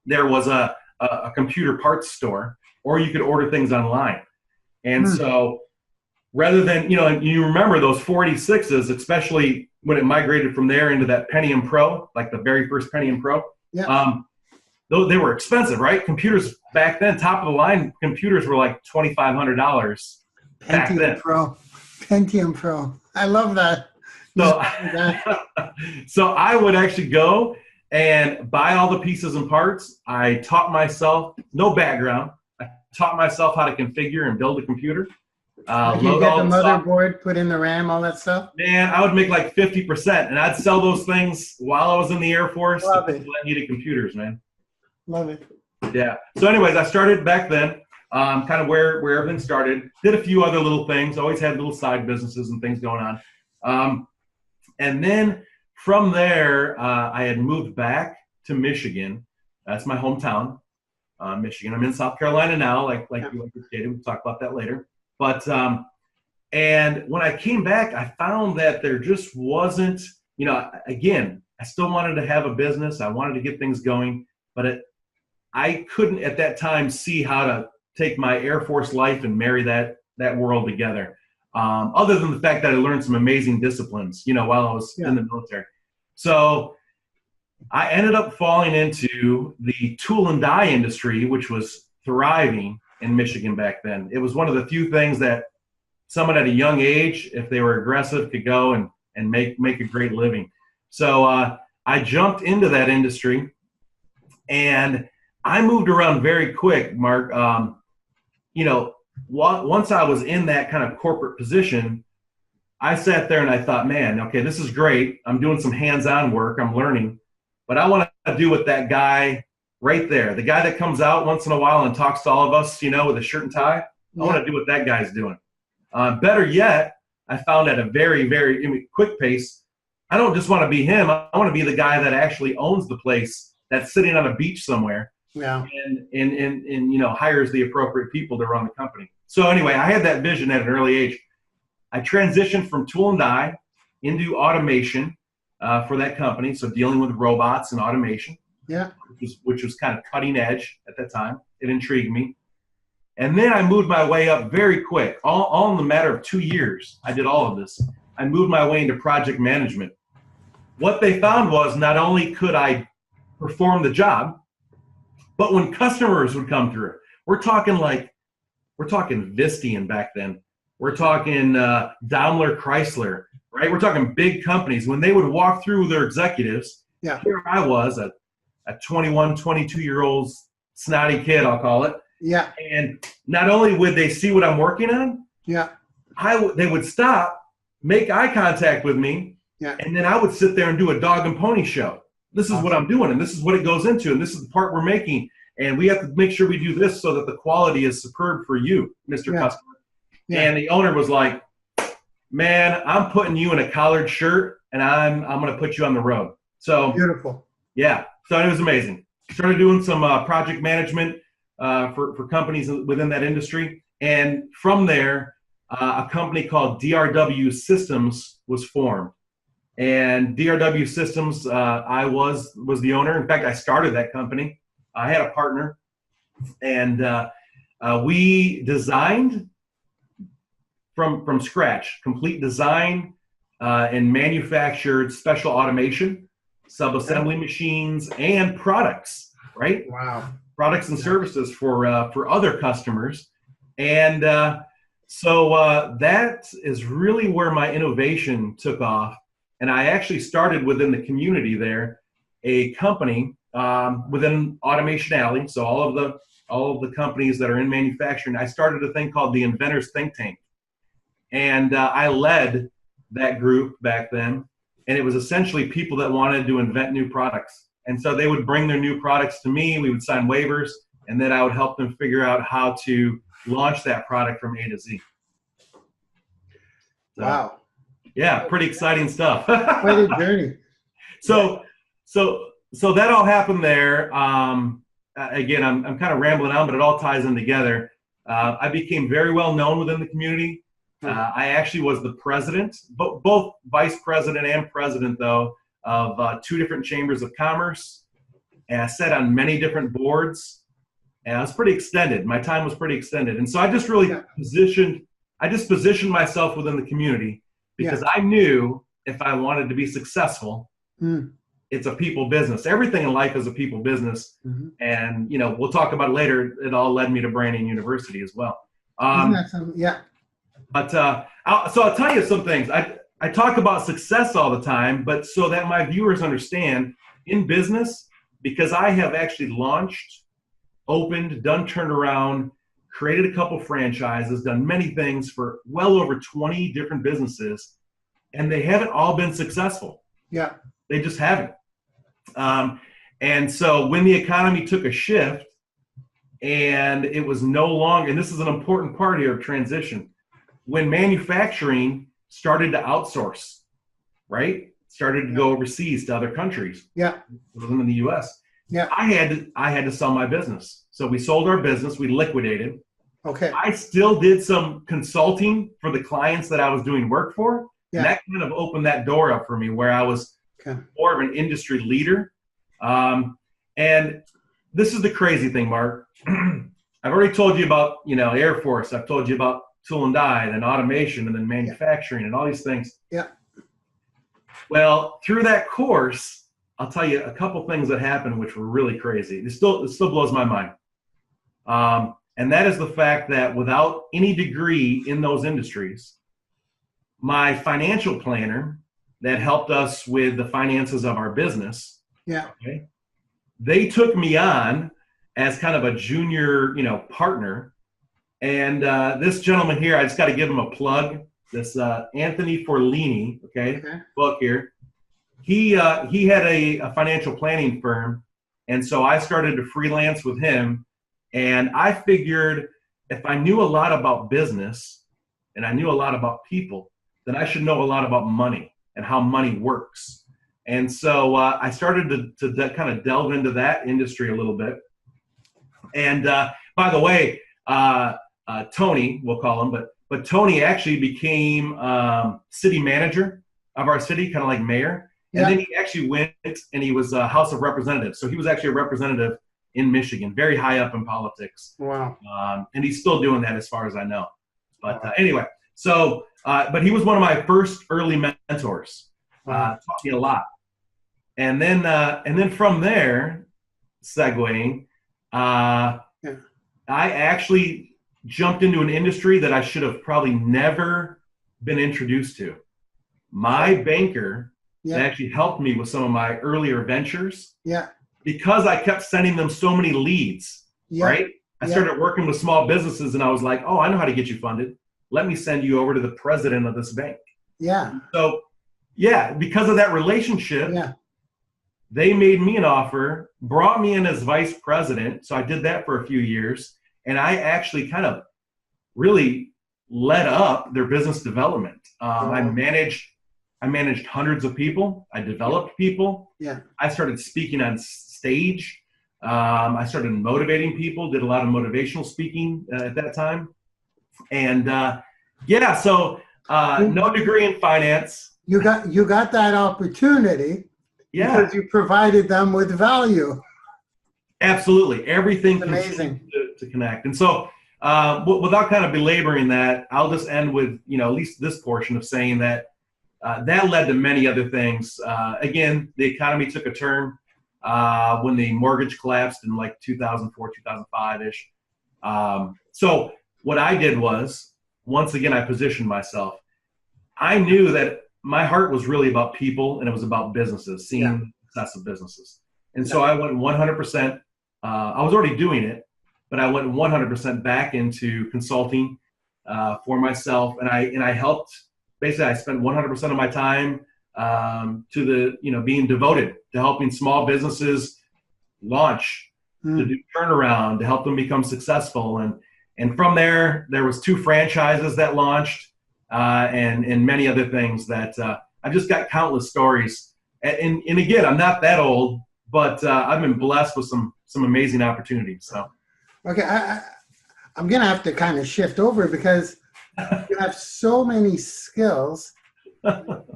there was a computer parts store, or you could order things online. And so rather than, you know, you remember those 486s, especially when it migrated from there into that Pentium Pro, like the very first Pentium Pro. Yeah. Though they were expensive, right? Computers back then, top of the line computers were like $2,500 back then. Pentium Pro. I love that. So I would actually go and buy all the pieces and parts. I taught myself, no background, I taught myself how to configure and build a computer. You get the motherboard, put in the RAM, all that stuff? Man, I would make like 50%, and I'd sell those things while I was in the Air Force to people that needed computers, man. Love it. Yeah. So anyways, I started back then, kind of where everything started. Did a few other little things. Always had little side businesses and things going on. And then from there, I had moved back to Michigan. That's my hometown, Michigan. I'm in South Carolina now, like you stated. We'll talk about that later. But and when I came back, I found that there just wasn't, you know, again, I still wanted to have a business. I wanted to get things going, but I couldn't at that time see how to take my Air Force life and marry that world together. Other than the fact that I learned some amazing disciplines, you know, while I was in the military. So I ended up falling into the tool and die industry, which was thriving in Michigan back then. It was one of the few things that someone at a young age, if they were aggressive, could go and make a great living. So I jumped into that industry, and I moved around very quick, Mark. You know, once I was in that kind of corporate position, I sat there and I thought, man, okay, this is great. I'm doing some hands-on work. I'm learning. But I want to do what that guy right there, the guy that comes out once in a while and talks to all of us, you know, with a shirt and tie. I want to do what that guy's doing. Better yet, I found at a very, very quick pace, I don't just want to be him. I want to be the guy that actually owns the place, that's sitting on a beach somewhere. Yeah. And you know, hires the appropriate people to run the company. So anyway, I had that vision at an early age. I transitioned from tool and die into automation for that company. So dealing with robots and automation. Yeah. Which was kind of cutting edge at that time. It intrigued me. And then I moved my way up very quick, all in the matter of 2 years. I did all of this. I moved my way into project management. What they found was not only could I perform the job, but when customers would come through, we're talking Visteon back then. We're talking Daimler Chrysler, right? We're talking big companies. When they would walk through their executives, here I was, a 21, 22-year-old snotty kid, I'll call it. Yeah. And not only would they see what I'm working on, they would stop, make eye contact with me, and then I would sit there and do a dog and pony show. This is what I'm doing, and this is what it goes into, and this is the part we're making. And we have to make sure we do this so that the quality is superb for you, Mr. Customer. And the owner was like, man, I'm putting you in a collared shirt, and I'm going to put you on the road. So beautiful. Yeah. So it was amazing. Started doing some project management for companies within that industry. And from there, a company called DRW Systems was formed. And DRW Systems, I was the owner. In fact, I started that company. I had a partner, and we designed from scratch, complete design and manufactured special automation, sub-assembly machines, and products, right? Wow. Products and services for other customers. And so that is really where my innovation took off. And I actually started within the community there, a company within Automation Alley. So all of the companies that are in manufacturing, I started a thing called the Inventors Think Tank. And I led that group back then. And it was essentially people that wanted to invent new products. And so they would bring their new products to me. We would sign waivers, and then I would help them figure out how to launch that product from A to Z. So, wow. Yeah, pretty exciting stuff. Quite a journey. So that all happened there. Again, I'm kind of rambling on, but it all ties in together. I became very well known within the community. I actually was the president, both vice president and president, though, of 2 different chambers of commerce. And I sat on many different boards. And I was pretty extended. My time was pretty extended. And so I just really positioned myself within the community because I knew if I wanted to be successful, it's a people business. Everything in life is a people business. And, we'll talk about it later. It all led me to Branding University as well. Isn't that something? Yeah. But I'll tell you some things. I talk about success all the time, but so that my viewers understand, in business, because I have actually launched, opened, done turnaround, created a couple franchises, done many things for well over 20 different businesses, and they haven't all been successful. Yeah. They just haven't. And so when the economy took a shift and it was no longer, and this is an important part here of transition, when manufacturing started to outsource, right? Started to go overseas to other countries. Yeah. Within the US. Yeah. I had to sell my business. So we sold our business, we liquidated. Okay. I still did some consulting for the clients that I was doing work for. Yeah. And that kind of opened that door up for me where I was more of an industry leader. And this is the crazy thing, Mark. I've already told you about, Air Force. I've told you about tool and die, then automation, and then manufacturing, and all these things. Yeah. Well, through that course, I'll tell you a couple things that happened which were really crazy. It still blows my mind. And that is the fact that without any degree in those industries, my financial planner that helped us with the finances of our business, they took me on as kind of a junior, partner. And this gentleman here, I just got to give him a plug. This Anthony Forlini, book here. He had a financial planning firm, and so I started to freelance with him. And I figured if I knew a lot about business and I knew a lot about people, then I should know a lot about money and how money works. And so I started to kind of delve into that industry a little bit. And by the way, Tony, we'll call him, but Tony actually became city manager of our city, kind of like mayor. And then he actually went and he was a House of Representatives. So he was actually a representative in Michigan, very high up in politics. Wow. And he's still doing that as far as I know. But anyway, So, but he was one of my first early mentors. Taught me a lot. And then from there, segueing, I actually jumped into an industry that I should have probably never been introduced to. My banker that actually helped me with some of my earlier ventures. Yeah. Because I kept sending them so many leads, right? I started working with small businesses, and I was like, oh, I know how to get you funded. Let me send you over to the president of this bank. Yeah. So, yeah, because of that relationship, they made me an offer, brought me in as vice president. So I did that for a few years. And I actually kind of really led up their business development. I managed hundreds of people. I developed people. Yeah. I started speaking on stage. I started motivating people, did a lot of motivational speaking at that time. And so no degree in finance. You got that opportunity because you provided them with value. Absolutely. Everything amazing to connect. And so without kind of belaboring that, I'll just end with, at least this portion of saying that that led to many other things. Again, the economy took a turn when the mortgage collapsed in like 2004, 2005-ish. So what I did was, once again, I positioned myself. I knew that my heart was really about people, and it was about businesses, seeing success of businesses. And so I went 100%. I was already doing it, but I went 100% back into consulting for myself, and I helped. Basically, I spent 100% of my time to being devoted to helping small businesses launch, to do turnaround, to help them become successful. And from there was 2 franchises that launched, and many other things that I've just got countless stories. And again, I'm not that old, but I've been blessed with some amazing opportunities. So, okay, I'm gonna have to kind of shift over because you have so many skills,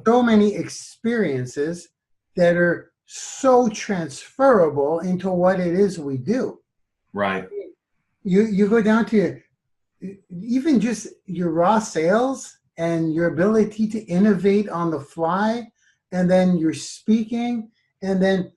so many experiences that are so transferable into what it is we do. Right. You go down to even just your raw sales and your ability to innovate on the fly, and then your speaking, and then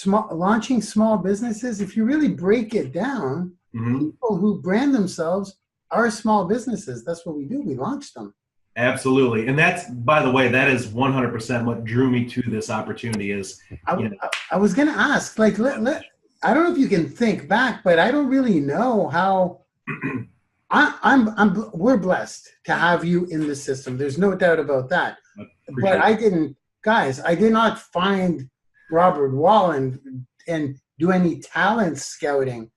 launching small businesses. If you really break it down, people who brand themselves are small businesses. That's what we do. We launch them. Absolutely. And that's, by the way, that is 100% what drew me to this opportunity is. I was going to ask, like, I don't know if you can think back, but I don't really know how we're blessed to have you in the system. There's no doubt about that. But I did not find Robert Wallen and do any talent scouting.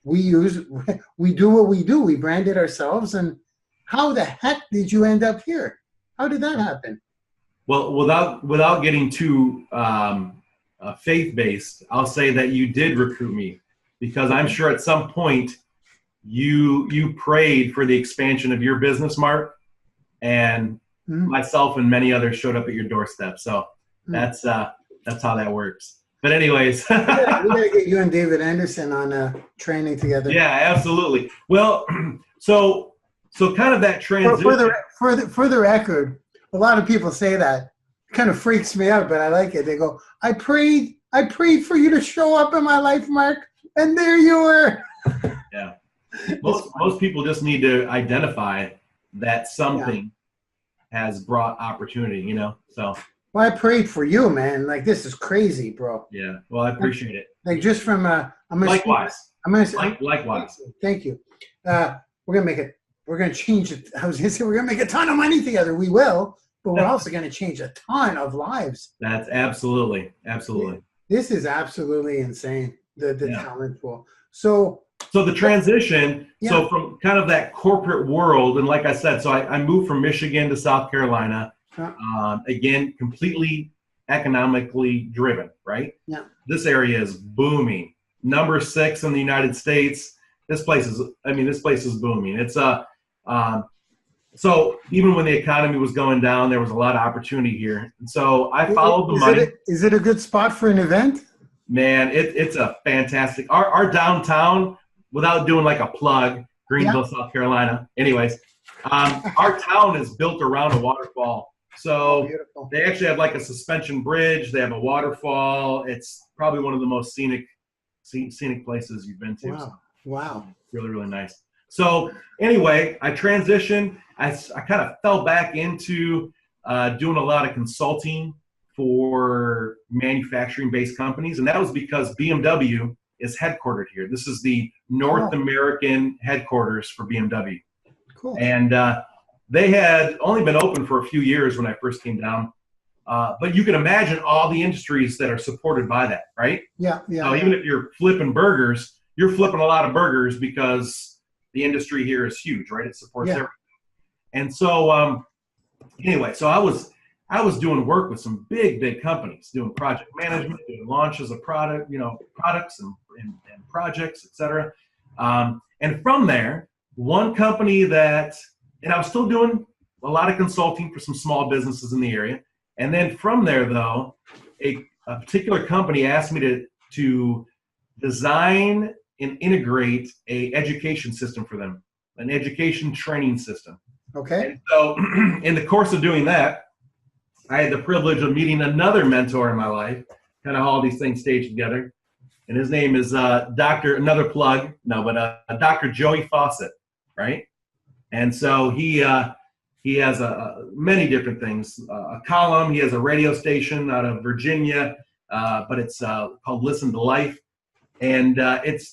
We do what we do. We branded ourselves. And how the heck did you end up here? How did that happen? Well, without getting too faith-based, I'll say that you did recruit me, because I'm sure at some point you prayed for the expansion of your business, Mark, and myself and many others showed up at your doorstep. So that's how that works. But anyways, we gotta get you and David Anderson on training together. Yeah, absolutely. Well, so kind of that transition. For the record, a lot of people say that. It kind of freaks me out, but I like it. They go, I prayed for you to show up in my life, Mark, and there you were. Yeah. Most people just need to identify that something has brought opportunity, so. Well, I prayed for you, man. Like, this is crazy, bro. Yeah. Well, I appreciate it. Like, just from likewise. Likewise. Thank you. We're gonna change it. I was gonna say we're gonna make a ton of money together. We will, but we're also gonna change a ton of lives. That's absolutely. This is absolutely insane. The talent pool. So the transition. So from kind of that corporate world, and like I said, so I moved from Michigan to South Carolina. Again, completely economically driven, right? Yeah. This area is booming. Number 6 in the United States. This place is booming. It's so even when the economy was going down, there was a lot of opportunity here. And so I followed the money. Is it a good spot for an event? Man, it's a fantastic, our downtown, without doing like a plug, Greenville, South Carolina. Anyways, Our town is built around a waterfall. So Beautiful. they actually have like a suspension bridge. They have a waterfall. It's probably one of the most scenic places you've been to. Wow. So Wow. really, really nice. So anyway, I transitioned. I kind of fell back into doing a lot of consulting for manufacturing-based companies, and that was because BMW is headquartered here. This is the North American headquarters for BMW. Cool. And they had only been open for a few years when I first came down. But you can imagine all the industries that are supported by that, right? Yeah, yeah. So even if you're flipping burgers, you're flipping a lot of burgers because the industry here is huge, right? It supports everything. And so anyway, so I was doing work with some big companies, doing project management, doing launches of products and projects, etc. And from there, one company and I was still doing a lot of consulting for some small businesses in the area. And then from there, though, a particular company asked me to design and integrate a education system for them, an education training system. Okay. And so in the course of doing that, I had the privilege of meeting another mentor in my life, kind of all these things staged together. And his name is Dr. Joey Fawcett, right? And so he has many different things. A column, he has a radio station out of Virginia, but it's called Listen to Life. And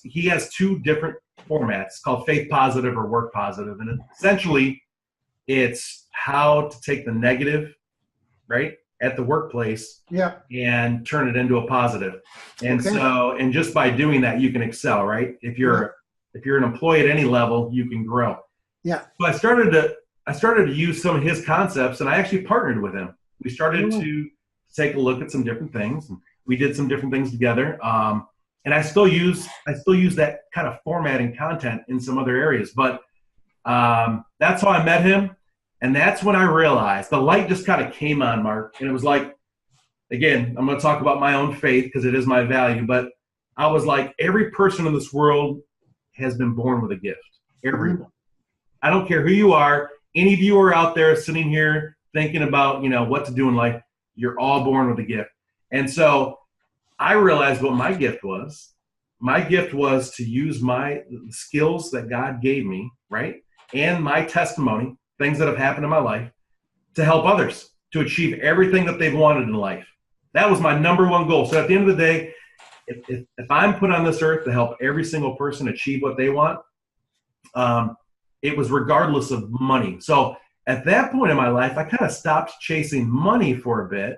he has two different formats called Faith Positive or Work Positive. And essentially, it's how to take the negative, right, at the workplace and turn it into a positive. And so, and just by doing that, you can excel, right? If you're an employee at any level, you can grow. Yeah. So I started to use some of his concepts, and I actually partnered with him. We started to take a look at some different things, and we did some different things together. And I still use that kind of formatting content in some other areas, but that's how I met him. And that's when I realized the light just kind of came on, Mark. And it was like, again, I'm going to talk about my own faith because it is my value, but I was like, every person in this world has been born with a gift. Everyone. I don't care who you are. Any of you are out there sitting here thinking about, what to do in life. You're all born with a gift. And so I realized what my gift was. My gift was to use my skills that God gave me, right? And my testimony, things that have happened in my life, to help others to achieve everything that they've wanted in life. That was my number one goal. So at the end of the day, if I'm put on this earth to help every single person achieve what they want, it was regardless of money. So at that point in my life, I kind of stopped chasing money for a bit.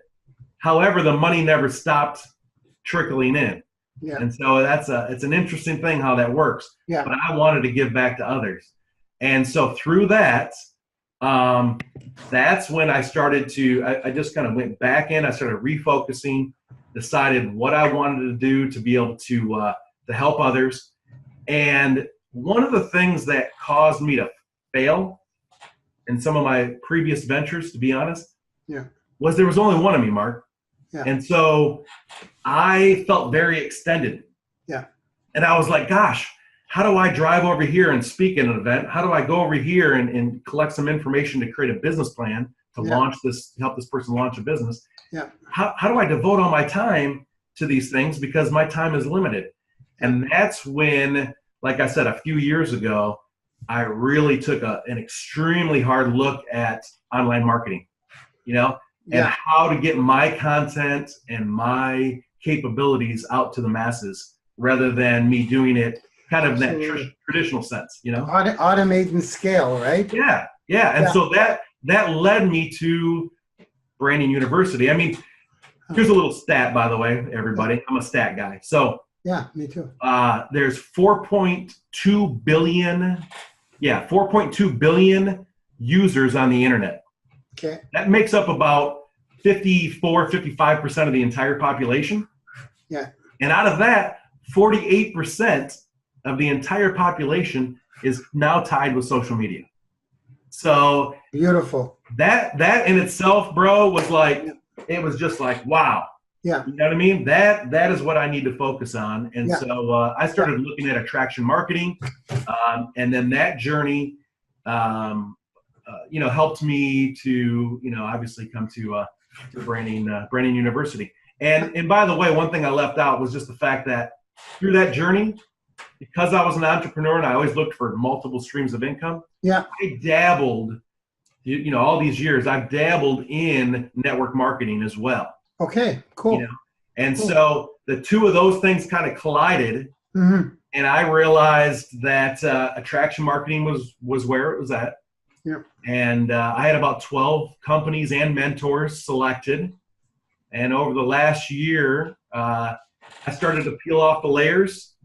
However, the money never stopped trickling in. Yeah. And so it's an interesting thing how that works. Yeah. But I wanted to give back to others. And so through that, that's when I started I just kind of went back in. I started refocusing, decided what I wanted to do to be able to help others. And one of the things that caused me to fail in some of my previous ventures, to be honest, was there was only one of me, Mark. Yeah. And so I felt very extended. Yeah. And I was like, gosh, how do I drive over here and speak at an event? How do I go over here and collect some information to create a business plan to launch this, help this person launch a business? Yeah. How do I devote all my time to these things? Because my time is limited. And that's when, like I said, a few years ago, I really took an extremely hard look at online marketing, and how to get my content and my capabilities out to the masses rather than me doing it kind of in that traditional sense, Automate and scale, right? Yeah. And so that led me to Branding University. I mean, here's a little stat, by the way, everybody. I'm a stat guy. So yeah, me too. There's 4.2 billion users on the internet. Okay. That makes up about 55% of the entire population. Yeah. And out of that, 48% of the entire population is now tied with social media. So beautiful. That in itself, bro, was like, it was just like, wow. Yeah. You know what I mean? That is what I need to focus on. And so I started looking at attraction marketing. And then that journey helped me to, obviously come to Branding YOUniversity. And by the way, one thing I left out was just the fact that through that journey, because I was an entrepreneur and I always looked for multiple streams of income. Yeah. I dabbled, all these years, I've dabbled in network marketing as well. Okay, cool. And cool. So the two of those things kind of collided. Mm-hmm. And I realized that attraction marketing was where it was at. Yeah. And I had about 12 companies and mentors selected. And over the last year, I started to peel off the layers.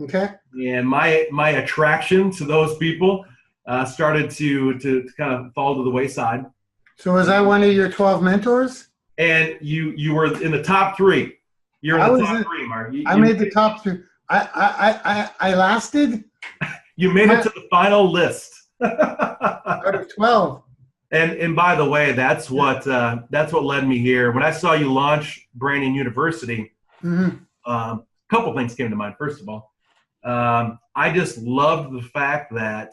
Okay. And my attraction to those people started to kind of fall to the wayside. So was I one of your 12 mentors? And you were in the top 3. You're in the top 3, Mark. I made the top 3. I lasted. You made it to the final list. Out of 12. And by the way, that's what led me here. When I saw you launch Branding YOUniversity, mm-hmm. A couple things came to mind. First of all, I just loved the fact that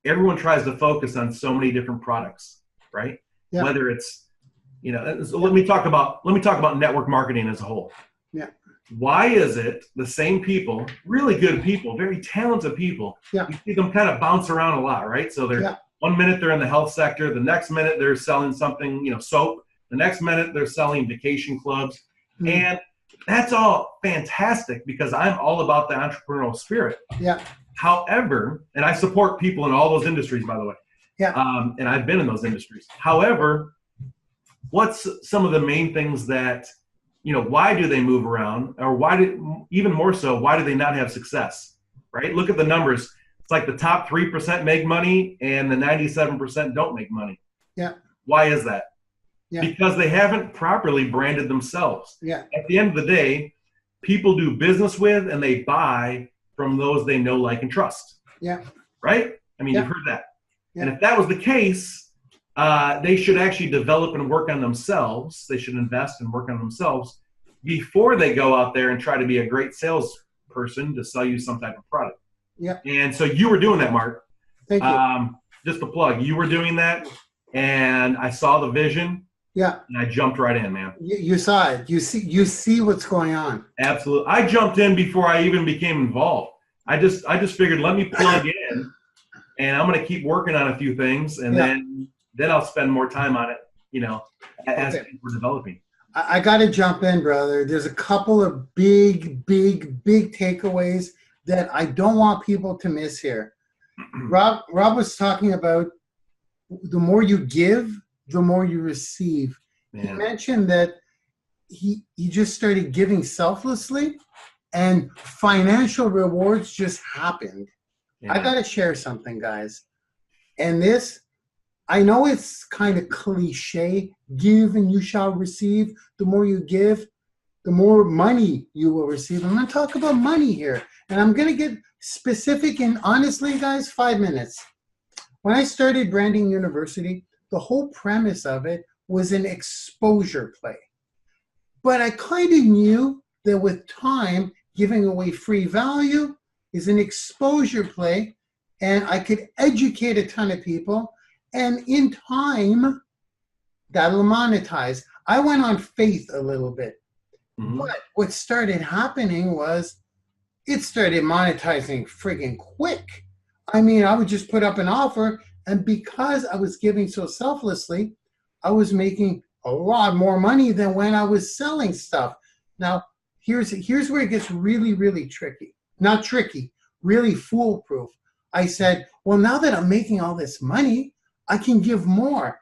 everyone tries to focus on so many different products, right? Yeah. Whether it's, so let me talk about network marketing as a whole. Yeah. Why is it the same people, really good people, very talented people, yeah. you see them kind of bounce around a lot, right? So they're 1 minute they're in the health sector, the next minute they're selling something, soap, the next minute they're selling vacation clubs. Mm-hmm. And that's all fantastic because I'm all about the entrepreneurial spirit. Yeah. However, and I support people in all those industries, by the way. Yeah. And I've been in those industries. However, what's some of the main things that, why do they move around, or even more so, why do they not have success, right? Look at the numbers. It's like the top 3% make money and the 97% don't make money. Yeah. Why is that? Yeah. Because they haven't properly branded themselves. Yeah. At the end of the day, people do business with and they buy from those they know, like, and trust. Yeah. Right? I mean, you've heard that. Yeah. And if that was the case, they should actually develop and work on themselves. They should invest and work on themselves before they go out there and try to be a great salesperson to sell you some type of product. Yeah. And so you were doing that, Mark. Thank you. Just a plug. You were doing that, and I saw the vision. Yeah. And I jumped right in, man. You saw it. You see what's going on. Absolutely. I jumped in before I even became involved. I just figured, let me plug in, and I'm going to keep working on a few things, and then I'll spend more time on it, as we're developing. I got to jump in, brother. There's a couple of big takeaways that I don't want people to miss here. Rob was talking about the more you give, the more you receive. Man. He mentioned that he just started giving selflessly and financial rewards just happened. Yeah. I got to share something, guys. And this, I know it's kind of cliche, give and you shall receive. The more you give, the more money you will receive. I'm going to talk about money here. And I'm going to get specific, and honestly, guys, 5 minutes. When I started Branding YOUniversity, the whole premise of it was an exposure play. But I kind of knew that with time, giving away free value is an exposure play, and I could educate a ton of people, and in time, that'll monetize. I went on faith a little bit. Mm-hmm. But what started happening was it started monetizing friggin' quick. I mean, I would just put up an offer, and because I was giving so selflessly, I was making a lot more money than when I was selling stuff. Now, here's where it gets really tricky. Not tricky, really foolproof. I said, well, now that I'm making all this money, I can give more.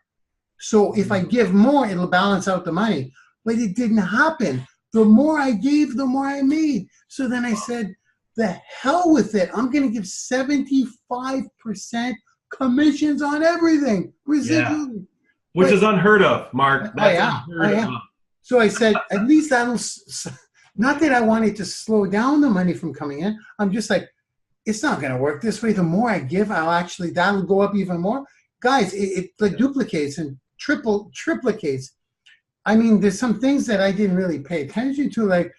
So if I give more, it'll balance out the money. But it didn't happen. The more I gave, the more I made. So then I said, the hell with it. I'm going to give 75% commissions on everything. Residually. Yeah. Which is unheard of, Mark. That's unheard of. So I said, at least that'll, not that I wanted to slow down the money from coming in. I'm just like, it's not going to work this way. The more I give, that'll go up even more. Guys, it like duplicates and triplicates. I mean, there's some things that I didn't really pay attention to. Like,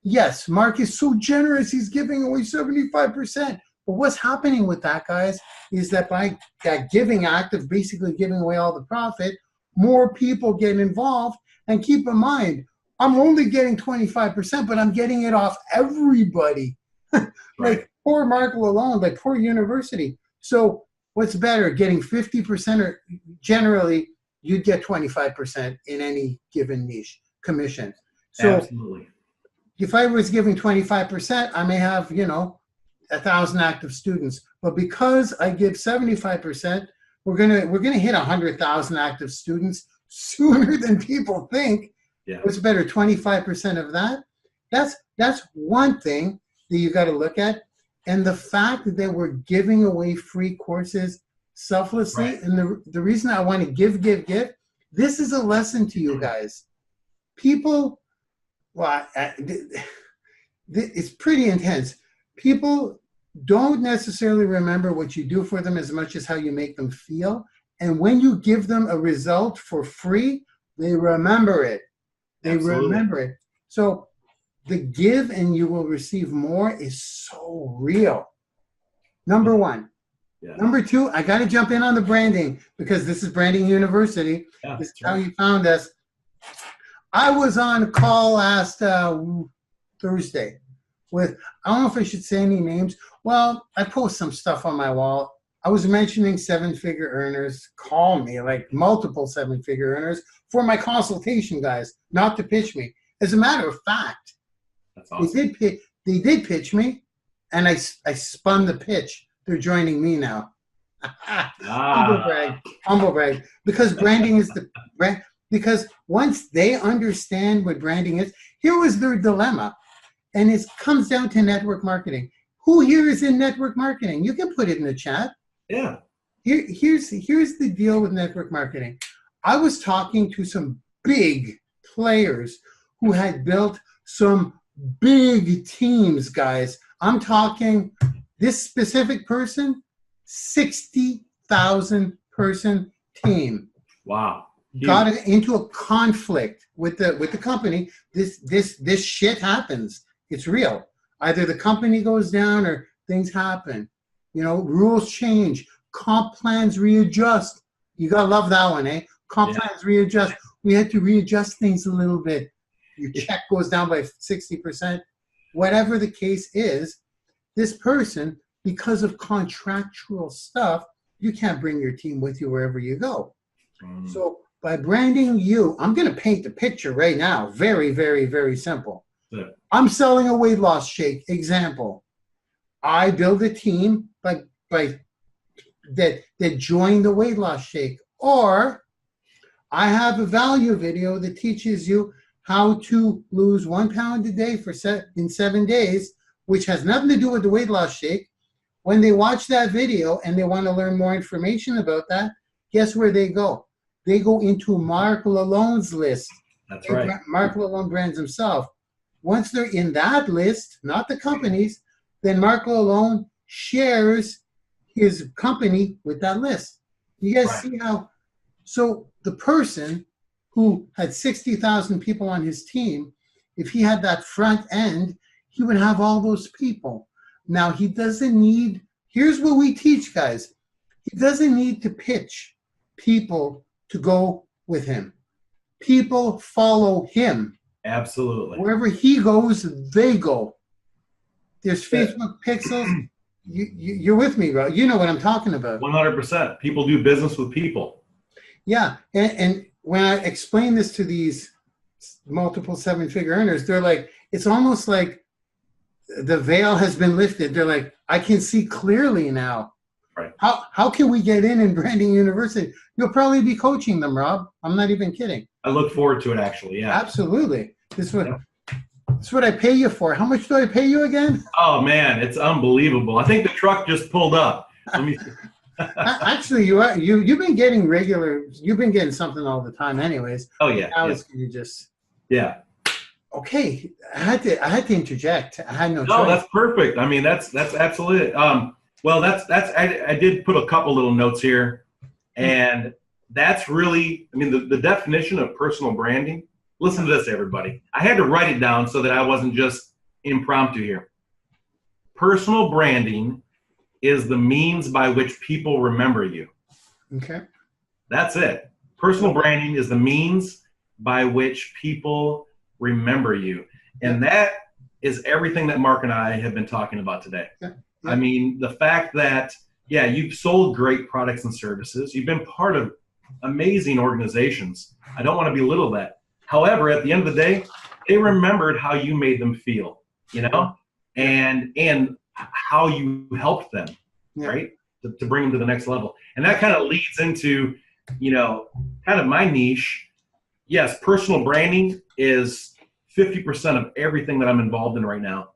yes, Mark is so generous. He's giving away 75%. But what's happening with that, guys, is that by that giving act of basically giving away all the profit, more people get involved. And keep in mind, I'm only getting 25%, but I'm getting it off everybody. Like poor Marc Lalonde, like poor university. So what's better, getting 50%, or generally you'd get 25% in any given niche commission. So absolutely. If I was giving 25%, I may have, 1,000 active students. But because I give 75%, we're gonna hit 100,000 active students sooner than people think. Yeah. What's better, 25% of that? That's one thing that you got to look at. And the fact that we're giving away free courses selflessly, Right. and the reason I want to give, this is a lesson to you guys. People, well, it's pretty intense. People don't necessarily remember what you do for them as much as how you make them feel. And when you give them a result for free, they remember it. They Absolutely. remember it. So the give and you will receive more is so real. Number one. Yeah. Number two, I got to jump in on the branding because this is Branding University. Yeah, this is how you found us. I was on a call last Thursday with, I don't know if I should say any names. Well, I post some stuff on my wall. I was mentioning seven-figure earners call me, like multiple seven-figure earners, for my consultation, guys, not to pitch me. As a matter of fact, that's awesome. they did pitch me, and I spun the pitch. They're joining me now. Humble brag. Because branding is the brand. Because once they understand what branding is, here was their dilemma, and it comes down to network marketing. Who here is in network marketing? You can put it in the chat. Yeah. Here's the deal with network marketing. I was talking to some big players who had built some big teams, guys. I'm talking this specific person, 60,000 person team. Wow. Got into a conflict with the company. This shit happens. It's real. Either the company goes down or things happen. Rules change. Comp plans readjust. You gotta love that one, eh? Comp plans readjust. We had to readjust things a little bit. Your check goes down by 60%. Whatever the case is, this person, because of contractual stuff, you can't bring your team with you wherever you go. So by branding you, I'm going to paint the picture right now. Very, very, very simple. Yeah. I'm selling a weight loss shake. Example. I build a team that join the weight loss shake. Or I have a value video that teaches you how to lose 1 pound a day in 7 days, which has nothing to do with the weight loss shake. When they watch that video and they want to learn more information about that, guess where they go? They go into Marc Lalonde's list. That's right. Marc Lalonde brands himself. Once they're in that list, not the companies, then Marc Lalonde shares his company with that list. You guys see how? So the person who had 60,000 people on his team, if he had that front end, he would have all those people. Now, he doesn't need, here's what we teach, guys. He doesn't need to pitch people to go with him. People follow him. Absolutely. Wherever he goes, they go. There's Facebook pixels. You're with me, bro. You know what I'm talking about. 100%. People do business with people. Yeah. And when I explain this to these multiple seven-figure earners, they're like, it's almost like the veil has been lifted. They're like, I can see clearly now. Right. How can we get in Branding University? You'll probably be coaching them, Rob. I'm not even kidding. I look forward to it, actually. Yeah. Absolutely. This is what I pay you for. How much do I pay you again? Oh man, it's unbelievable. I think the truck just pulled up. Let me see. Actually, you've been getting you've been getting something all the time anyways. Oh yeah. Now it's going to just. Yeah. Okay. I had to interject. I had no choice. No, that's perfect. I mean, that's absolutely. Well, I did put a couple little notes here, and that's really, I mean, the definition of personal branding. Listen to this, everybody. I had to write it down so that I wasn't just impromptu here. Personal branding is the means by which people remember you. Okay. That's it. Personal branding is the means by which people remember you. And that is everything that Mark and I have been talking about today. Yeah. I mean, the fact that, yeah, you've sold great products and services. You've been part of amazing organizations. I don't want to belittle that. However, at the end of the day, they remembered how you made them feel, you know, and how you helped them, right, to bring them to the next level. And that kind of leads into, you know, kind of my niche. Yes, personal branding is 50% of everything that I'm involved in right now.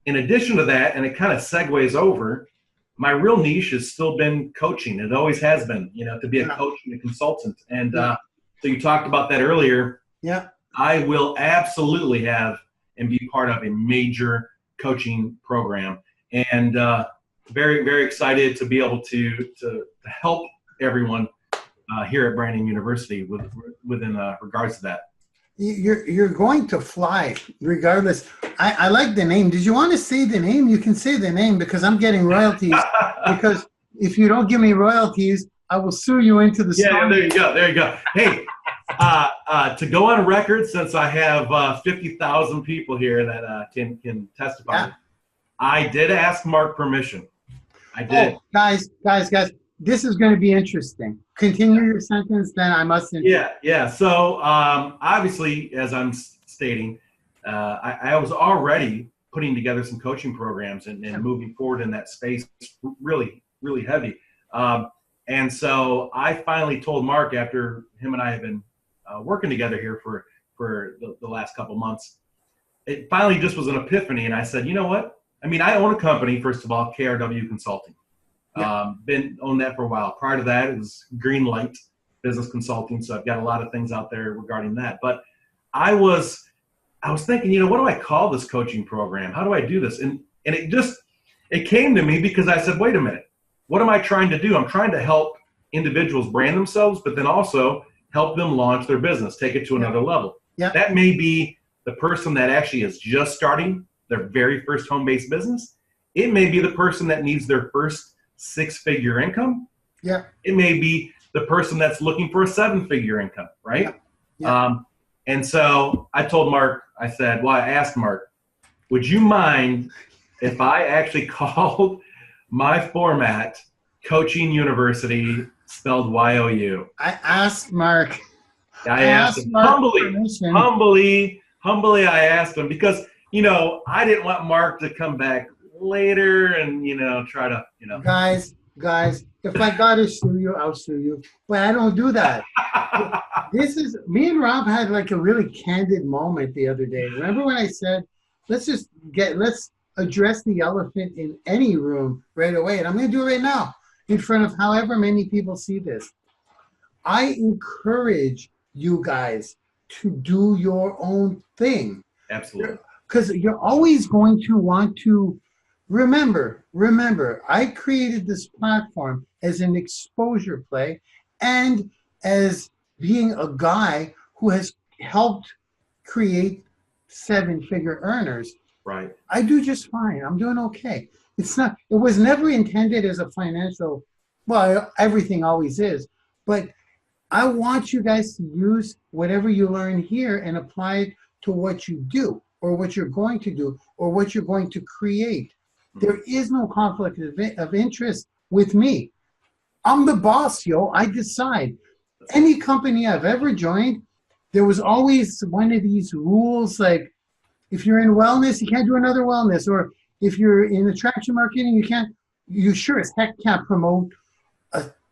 In addition to that, and it kind of segues over, my real niche has still been coaching. It always has been, you know, to be a coach and a consultant. And so you talked about that earlier. Yeah. I will absolutely have and be part of a major coaching program. And very, very excited to be able to help everyone here at Branding University within regards to that. You're going to fly regardless. I like the name. Did you want to say the name? You can say the name because I'm getting royalties. Because if you don't give me royalties, I will sue you into the storm. Yeah, there you go. There you go. Hey, to go on record, since I have 50,000 people here that can testify, Yeah. I did ask Mark permission. I did. Oh, guys, this is going to be interesting. Continue your sentence, then I must. Yeah. So obviously, as I'm stating, I was already putting together some coaching programs and moving forward in that space really, really heavy. And so I finally told Mark, after him and I have been working together here for the last couple months, it finally just was an epiphany. And I said, you know what? I mean, I own a company, first of all, KRW Consulting. Been owned that for a while. Prior to that, it was Greenlight Business Consulting. So I've got a lot of things out there regarding that. But I was thinking, you know, what do I call this coaching program? How do I do this? And it came to me because I said, wait a minute, what am I trying to do? I'm trying to help individuals brand themselves, but then also help them launch their business, take it to another level. Yeah. That may be the person that actually is just starting their very first home-based business. It may be the person that needs their first 6-figure income. Yeah. It may be the person that's looking for a 7-figure income, right? Yeah. And so I told Mark, I asked Mark, would you mind if I actually called my format Coaching University, spelled YOU? I asked Mark. I asked him humbly, I asked him because, you know, I didn't want Mark to come back later and, you know, try to, you know. Guys, if I gotta sue you, I'll sue you. But I don't do that. Me and Rob had like a really candid moment the other day. Remember when I said, let's address the elephant in any room right away. And I'm gonna do it right now in front of however many people see this. I encourage you guys to do your own thing. Absolutely. Because you're always going to want to remember, I created this platform as an exposure play and as being a guy who has helped create 7-figure earners. Right. I do just fine. I'm doing okay. It was never intended as a financial, well, everything always is, but I want you guys to use whatever you learn here and apply it to what you do or what you're going to do or what you're going to create. There is no conflict of interest with me. I'm the boss, yo. I decide. Any company I've ever joined, there was always one of these rules, like if you're in wellness, you can't do another wellness, or if you're in attraction marketing, you sure as heck can't promote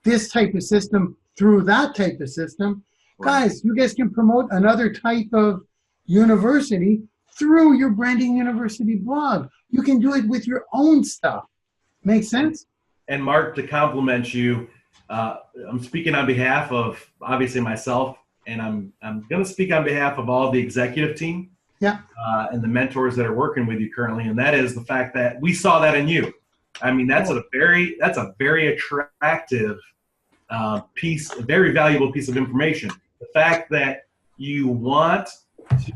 this type of system through that type of system. Right. Guys, you guys can promote another type of university through your Branding University blog. You can do it with your own stuff. Make sense? And Mark, to compliment you, I'm speaking on behalf of obviously myself, and I'm going to speak on behalf of all the executive team, and the mentors that are working with you currently. And that is the fact that we saw that in you. I mean, that's a very attractive piece, a very valuable piece of information. The fact that you want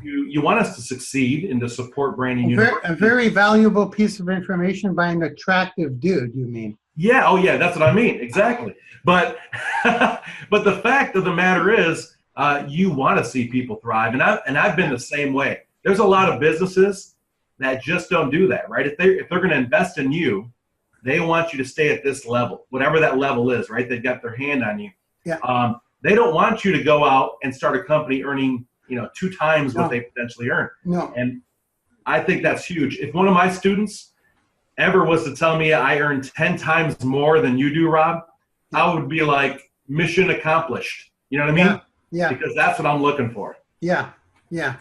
you want us to succeed and to support Branding University. A very valuable piece of information by an attractive dude, you mean? Yeah, oh yeah, that's what I mean, exactly. But but the fact of the matter is, you want to see people thrive, and I've been the same way. There's a lot of businesses that just don't do that, right? If they're going to invest in you, they want you to stay at this level, whatever that level is, right? They've got their hand on you. Yeah. They don't want you to go out and start a company earning, 2 times what they potentially earn. No. And I think that's huge. If one of my students ever was to tell me I earn 10 times more than you do, Rob, I would be like, mission accomplished. You know what I mean? Yeah. Because that's what I'm looking for. Yeah. Yeah.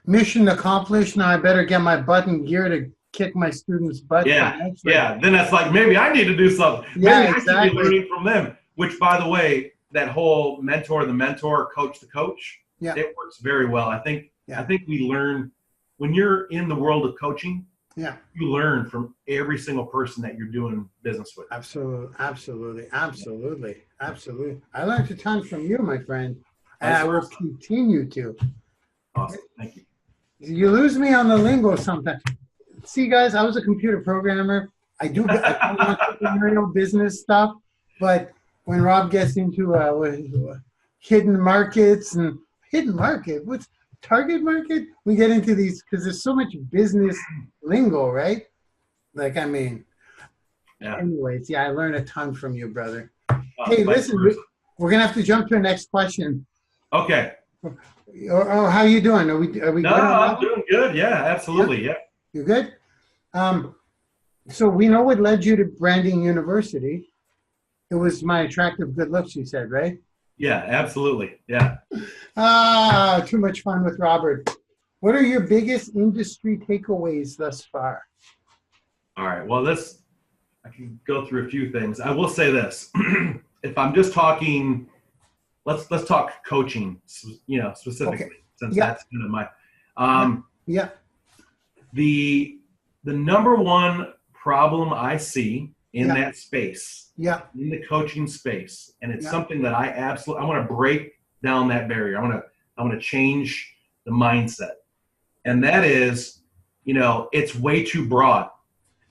Mission accomplished. Now I better get my butt in gear to kick my students' butt. Yeah. Yeah. Then that's like, maybe I need to do something. Yeah, maybe exactly. I should be learning from them. Which, by the way, that whole mentor, the mentor, coach, the coach, it works very well. I think we learn when you're in the world of coaching. Yeah. You learn from every single person that you're doing business with. Absolutely. I learned a ton from you, my friend. And I will continue to. Awesome. Thank you. You lose me on the lingo sometimes. See, guys, I was a computer programmer. I do entrepreneurial business stuff, but when Rob gets into hidden markets and what's target market? We get into these because there's so much business lingo, right? Like, I mean, anyways, I learned a ton from you, brother. Hey, listen, we're going to have to jump to the next question. Okay. Oh, how you doing? Are we good? No, I'm doing good. Yeah, absolutely. Yeah. You good? So we know what led you to Branding University. It was my attractive good looks, you said, right? Yeah, absolutely. Yeah. Too much fun with Robert. What are your biggest industry takeaways thus far? All right. Well, I can go through a few things. I will say this. If I'm just talking, let's talk coaching, specifically, since that's kind of my, the number one problem I see in that space, in the coaching space, and it's something that I want to break down that barrier. I want to change the mindset, and that is, it's way too broad.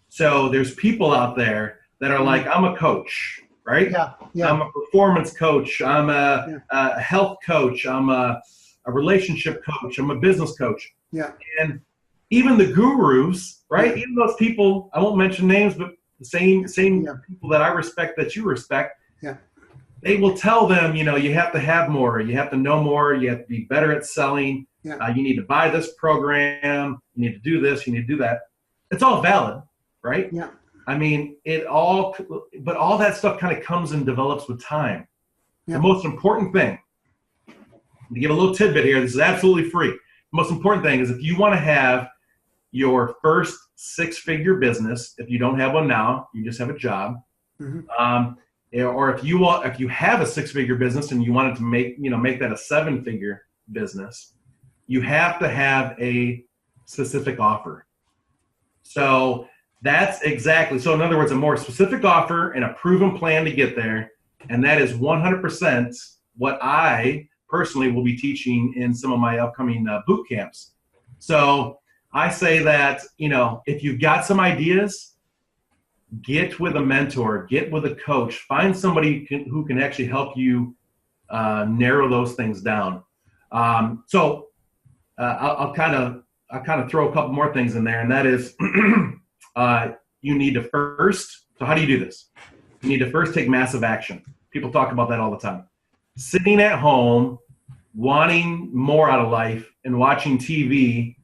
So there's people out there that are like, I'm a coach, right? I'm a performance coach. I'm a health coach. I'm a relationship coach. I'm a business coach. And even the gurus, right? Even those people, I won't mention names, but the same people that I respect, that you respect, they will tell them, you have to have more, you have to know more, you have to be better at selling, you need to buy this program, you need to do this, you need to do that. It's all valid, right? I mean, but all that stuff kind of comes and develops with time. The most important thing, to give a little tidbit here, this is absolutely free. The most important thing is, if you want to have your first 6-figure business, if you don't have one now, you just have a job, or if you have a 6-figure business and you wanted to make that a 7-figure business, you have to have a specific offer. So that's exactly, so in other words, a more specific offer and a proven plan to get there. And that is 100% what I personally will be teaching in some of my upcoming boot camps. So I say that, if you've got some ideas, get with a mentor, get with a coach, find somebody who can actually help you narrow those things down. So I'll kind of throw a couple more things in there, and that is, you need to first, so how do you do this? You need to first take massive action. People talk about that all the time. Sitting at home, wanting more out of life and watching TV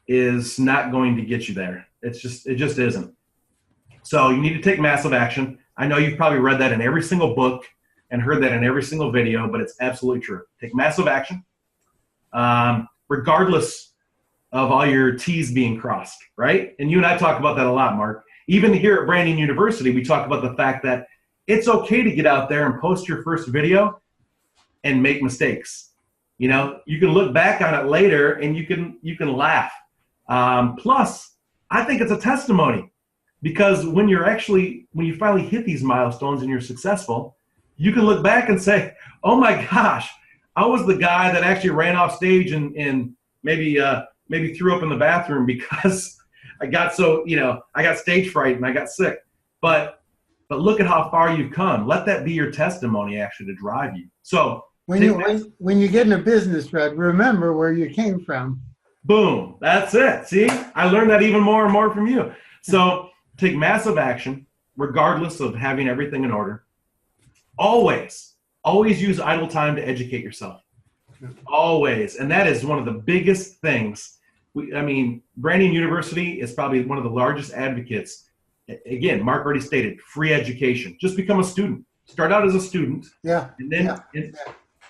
is not going to get you there. It just isn't. So you need to take massive action. I know you've probably read that in every single book and heard that in every single video, but it's absolutely true. Take massive action, regardless of all your T's being crossed, right? And you and I talk about that a lot, Mark. Even here at Branding University, we talk about the fact that it's okay to get out there and post your first video and make mistakes. You can look back on it later and you can laugh. Plus, I think it's a testimony, because when you finally hit these milestones and you're successful, you can look back and say, oh my gosh, I was the guy that actually ran off stage and maybe threw up in the bathroom because I got so, I got stage fright and I got sick. But look at how far you've come. Let that be your testimony actually to drive you. So when you get in a business, Fred, remember where you came from. Boom. That's it. See, I learned that even more and more from you. So take massive action, regardless of having everything in order. Always use idle time to educate yourself. Always. And that is one of the biggest things. Branding University is probably one of the largest advocates. Again, Mark already stated, free education. Just become a student. Start out as a student. Yeah. And then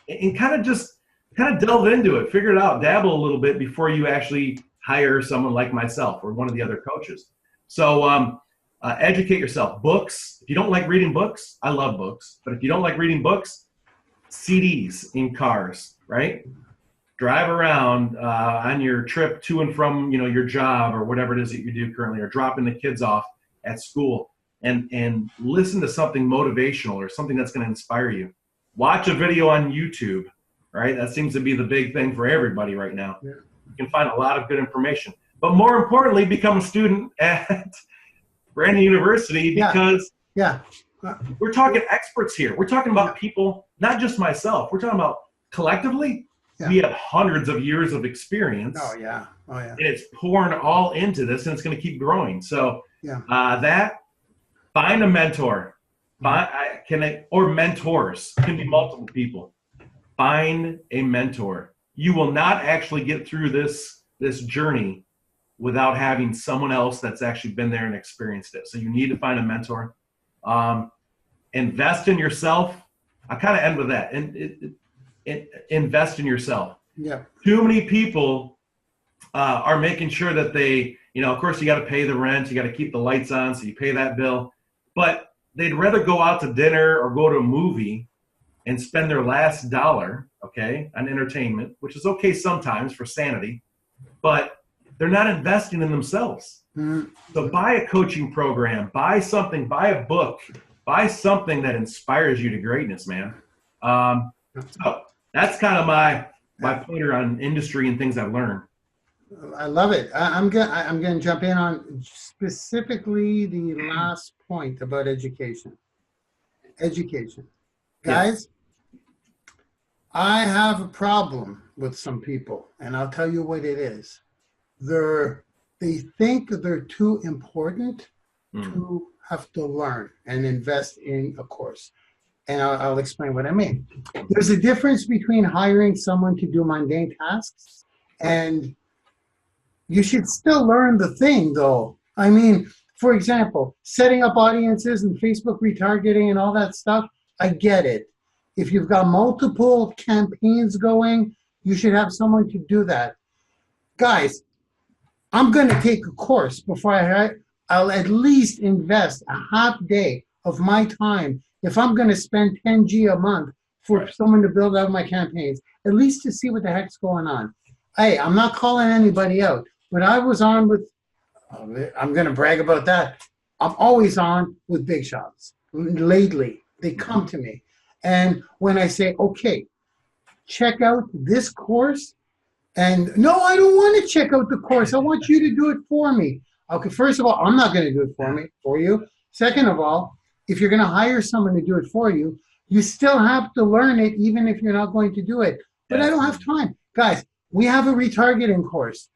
and kind of delve into it, figure it out, dabble a little bit before you actually hire someone like myself or one of the other coaches. So educate yourself. Books. If you don't like reading books, I love books. But if you don't like reading books, CDs in cars, right? Drive around on your trip to and from, your job or whatever it is that you do currently, or dropping the kids off at school, and listen to something motivational or something that's going to inspire you. Watch a video on YouTube, right? That seems to be the big thing for everybody right now. Yeah. You can find a lot of good information. But more importantly, become a student at Branding University, because we're talking experts here. We're talking about people, not just myself. We're talking about collectively, we have hundreds of years of experience. Oh, yeah. And it's pouring all into this, and it's going to keep growing. So find a mentor. Or mentors. Can be multiple people. Find a mentor. You will not actually get through this journey without having someone else that's actually been there and experienced it. So you need to find a mentor. Invest in yourself. I kind of end with that. And invest in yourself. Yeah. Too many people are making sure that they, of course you got to pay the rent, you got to keep the lights on, so you pay that bill. But they'd rather go out to dinner or go to a movie and spend their last dollar, on entertainment, which is okay sometimes for sanity, but they're not investing in themselves. Mm-hmm. So buy a coaching program, buy something, buy a book, buy something that inspires you to greatness, man. So that's kind of my pointer on industry and things I've learned. I love it. I'm going to jump in on specifically the last point about education. Education. Guys, I have a problem with some people, and I'll tell you what it is. They think they're too important to have to learn and invest in a course. And I'll explain what I mean. There's a difference between hiring someone to do mundane tasks, and you should still learn the thing, though. For example, setting up audiences and Facebook retargeting and all that stuff, I get it. If you've got multiple campaigns going, you should have someone to do that. Guys, I'm going to take a course before I'll at least invest a half day of my time. If I'm going to spend 10 G a month for someone to build out my campaigns, at least to see what the heck's going on. Hey, I'm not calling anybody out, but I was on with, I'm going to brag about that. I'm always on with big shots. Lately, they come to me. And when I say, okay, check out this course, and no, I don't want to check out the course. I want you to do it for me. Okay, first of all, I'm not going to do it for you. Second of all, if you're going to hire someone to do it for you, you still have to learn it, even if you're not going to do it. But I don't have time. Guys, we have a retargeting course.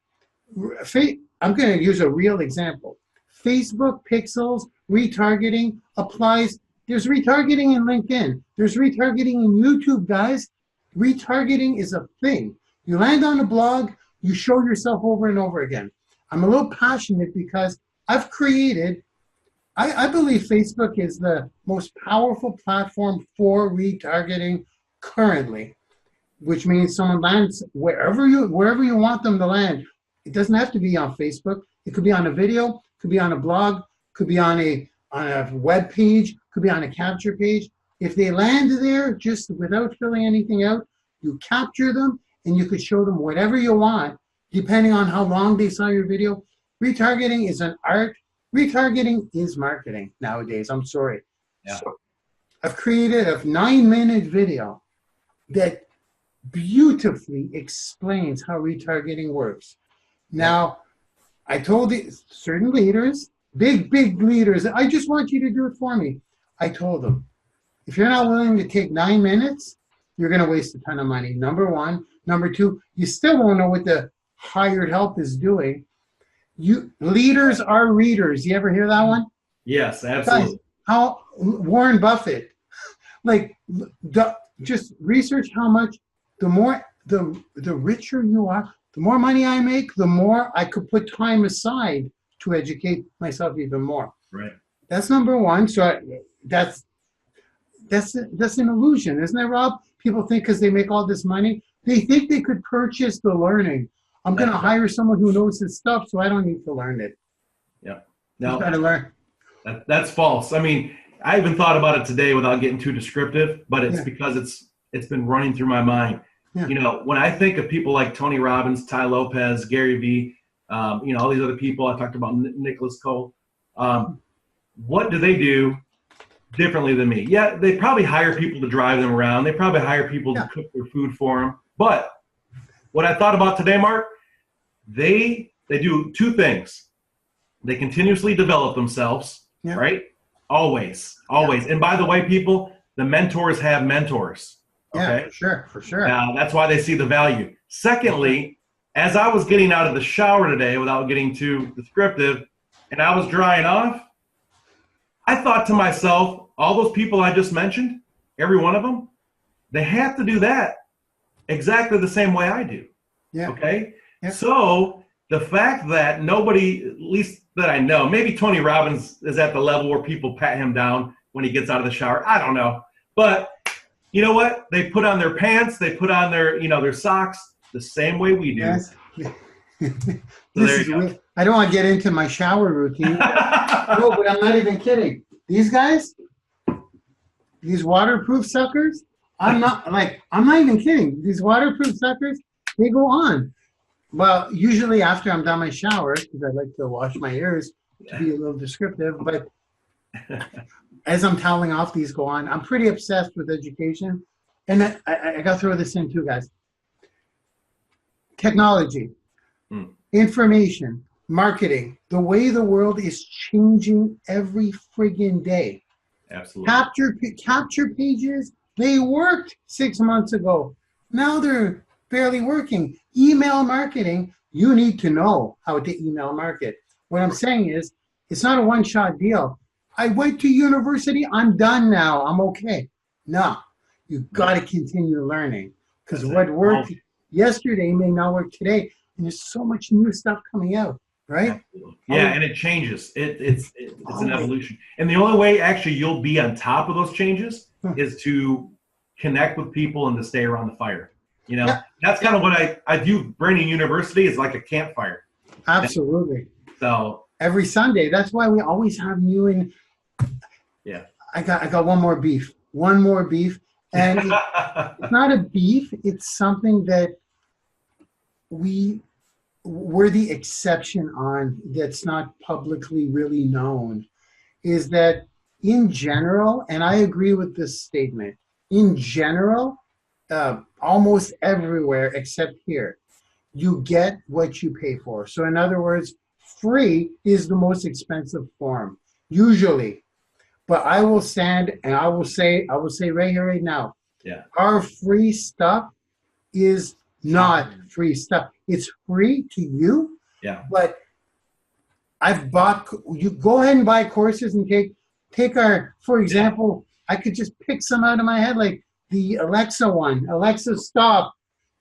I'm going to use a real example. Facebook pixels retargeting applies. There's retargeting in LinkedIn. There's retargeting in YouTube, guys. Retargeting is a thing. You land on a blog, you show yourself over and over again. I'm a little passionate because I've created, I believe Facebook is the most powerful platform for retargeting currently, which means someone lands wherever you want them to land. It doesn't have to be on Facebook. It could be on a video, could be on a blog, could be on a web page, could be on a capture page. If they land there just without filling anything out, you capture them and you could show them whatever you want, depending on how long they saw your video. Retargeting is an art. Retargeting is marketing nowadays. I'm sorry. Yeah. So I've created a 9-minute video that beautifully explains how retargeting works. Now, I told certain leaders, big leaders, I just want you to do it for me. I told them, if you're not willing to take 9 minutes, you're going to waste a ton of money. Number one. Number two, you still won't know what the hired help is doing. Leaders are readers. You ever hear that one? Yes, absolutely. Guys, how Warren Buffett, like, just research how much, the richer you are, the more money I make, the more I could put time aside to educate myself even more. Right. That's number one. So that's an illusion, isn't it, Rob? People think because they make all this money, they think they could purchase the learning. I'm going to hire someone who knows his stuff, so I don't need to learn it. Yeah. No, you got to learn. That's false. I mean, I even thought about it today without getting too descriptive, but it's because it's been running through my mind. Yeah. You know, when I think of people like Tony Robbins, Ty Lopez, Gary Vee, you know, all these other people, I talked about Nicholas Cole. What do they do differently than me? Yeah, they probably hire people to drive them around. They probably hire people to cook their food for them. But what I thought about today, Mark, they do two things. They continuously develop themselves, right? Always. And by the way, people, the mentors have mentors. Okay? Yeah, for sure. That's why they see the value. Secondly, as I was getting out of the shower today, without getting too descriptive, and I was drying off, I thought to myself, all those people I just mentioned, every one of them, they have to do that exactly the same way I do. Yeah. Okay? Yeah. So the fact that nobody, at least that I know, maybe Tony Robbins is at the level where people pat him down when he gets out of the shower. I don't know. But you know what? They put on their pants, they put on their, you know, their socks the same way we do. Yes. So there you go. I don't want to get into my shower routine. No, but I'm not even kidding. These guys, these waterproof suckers, I'm not even kidding. These waterproof suckers, they go on. Well, usually after I'm done my shower, because I like to wash my ears to be a little descriptive, but as I'm toweling off, these go on. I'm pretty obsessed with education. And I got to throw this in too, guys. Technology, information, marketing, the way the world is changing every friggin' day. Absolutely. Capture pages, they worked 6 months ago. Now they're barely working. Email marketing, you need to know how to email market. What I'm saying is, it's not a one-shot deal. I went to university, I'm done now, I'm okay. No, you've got to continue learning, because what worked yesterday may not work today, and there's so much new stuff coming out, right? Yeah, and it changes. It's an evolution. And the only way actually you'll be on top of those changes is to connect with people and to stay around the fire. You know, that's kind of what I view Branding University as, like a campfire. Absolutely. So every Sunday, that's why we always have new and I got one more beef. And it's not a beef, it's something that we're the exception on, that's not publicly really known, is that in general, and I agree with this statement, in general, almost everywhere except here, you get what you pay for. So in other words, free is the most expensive form, usually. But I will stand and I will say right here, right now, our free stuff is not free stuff. It's free to you. Yeah. But you go ahead and buy courses and take our, for example, I could just pick some out of my head, like the Alexa one, Alexa stop.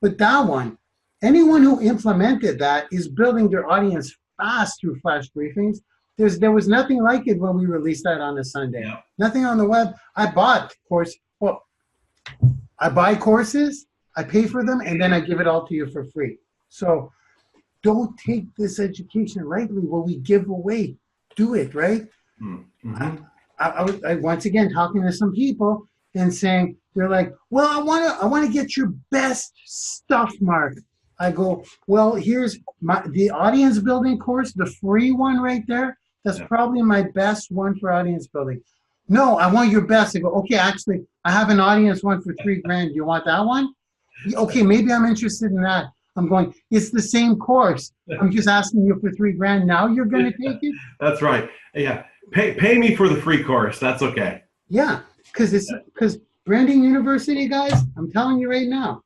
But that one, anyone who implemented that is building their audience fast through flash briefings. There was nothing like it when we released that on a Sunday. Yeah. Nothing on the web. I buy courses, I pay for them, and then I give it all to you for free. So don't take this education lightly. What we give away, do it, right? Mm-hmm. I once again talking to some people and saying, they're like, well, I want to get your best stuff, Mark. I go, well, here's the audience building course, the free one right there. That's probably my best one for audience building. No, I want your best. I go, okay, actually, I have an audience one for $3,000. You want that one? Okay, maybe I'm interested in that. I'm going, it's the same course. I'm just asking you for $3,000. Now you're going to take it? That's right. Yeah. Pay me for the free course. That's okay. Yeah, because Branding University, guys, I'm telling you right now,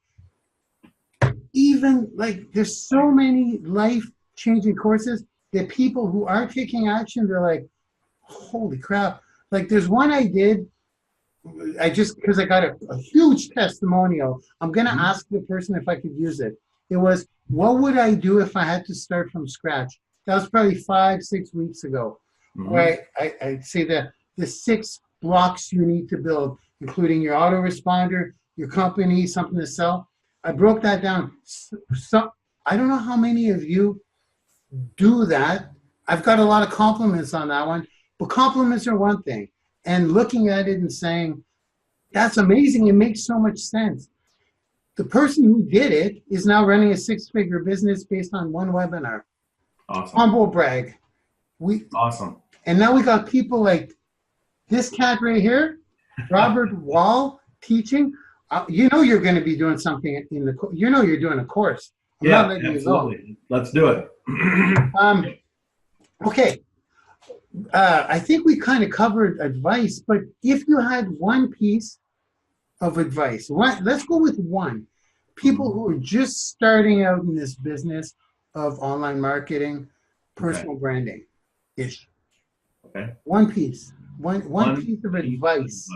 even like there's so many life-changing courses that people who are taking action, they're like, holy crap. Like there's one I did, because I got a huge testimonial, I'm going to ask the person if I could use it. It was, what would I do if I had to start from scratch? That was probably 5-6 weeks ago. Where I say the 6 blocks you need to build, including your autoresponder, your company, something to sell. I broke that down. So I don't know how many of you do that. I've got a lot of compliments on that one, but compliments are one thing. And looking at it and saying, that's amazing, it makes so much sense. The person who did it is now running a 6-figure business based on one webinar. Awesome. Humble brag. Awesome. And now we got people like this cat right here, Robert Wall, teaching. You know you're going to be doing something in the. You know you're doing a course. I'm yeah, absolutely. Let's do it. Okay. I think we kind of covered advice, but if you had one piece of advice, let's go with one. People who are just starting out in this business of online marketing, personal branding ish. Okay. One piece. One piece of advice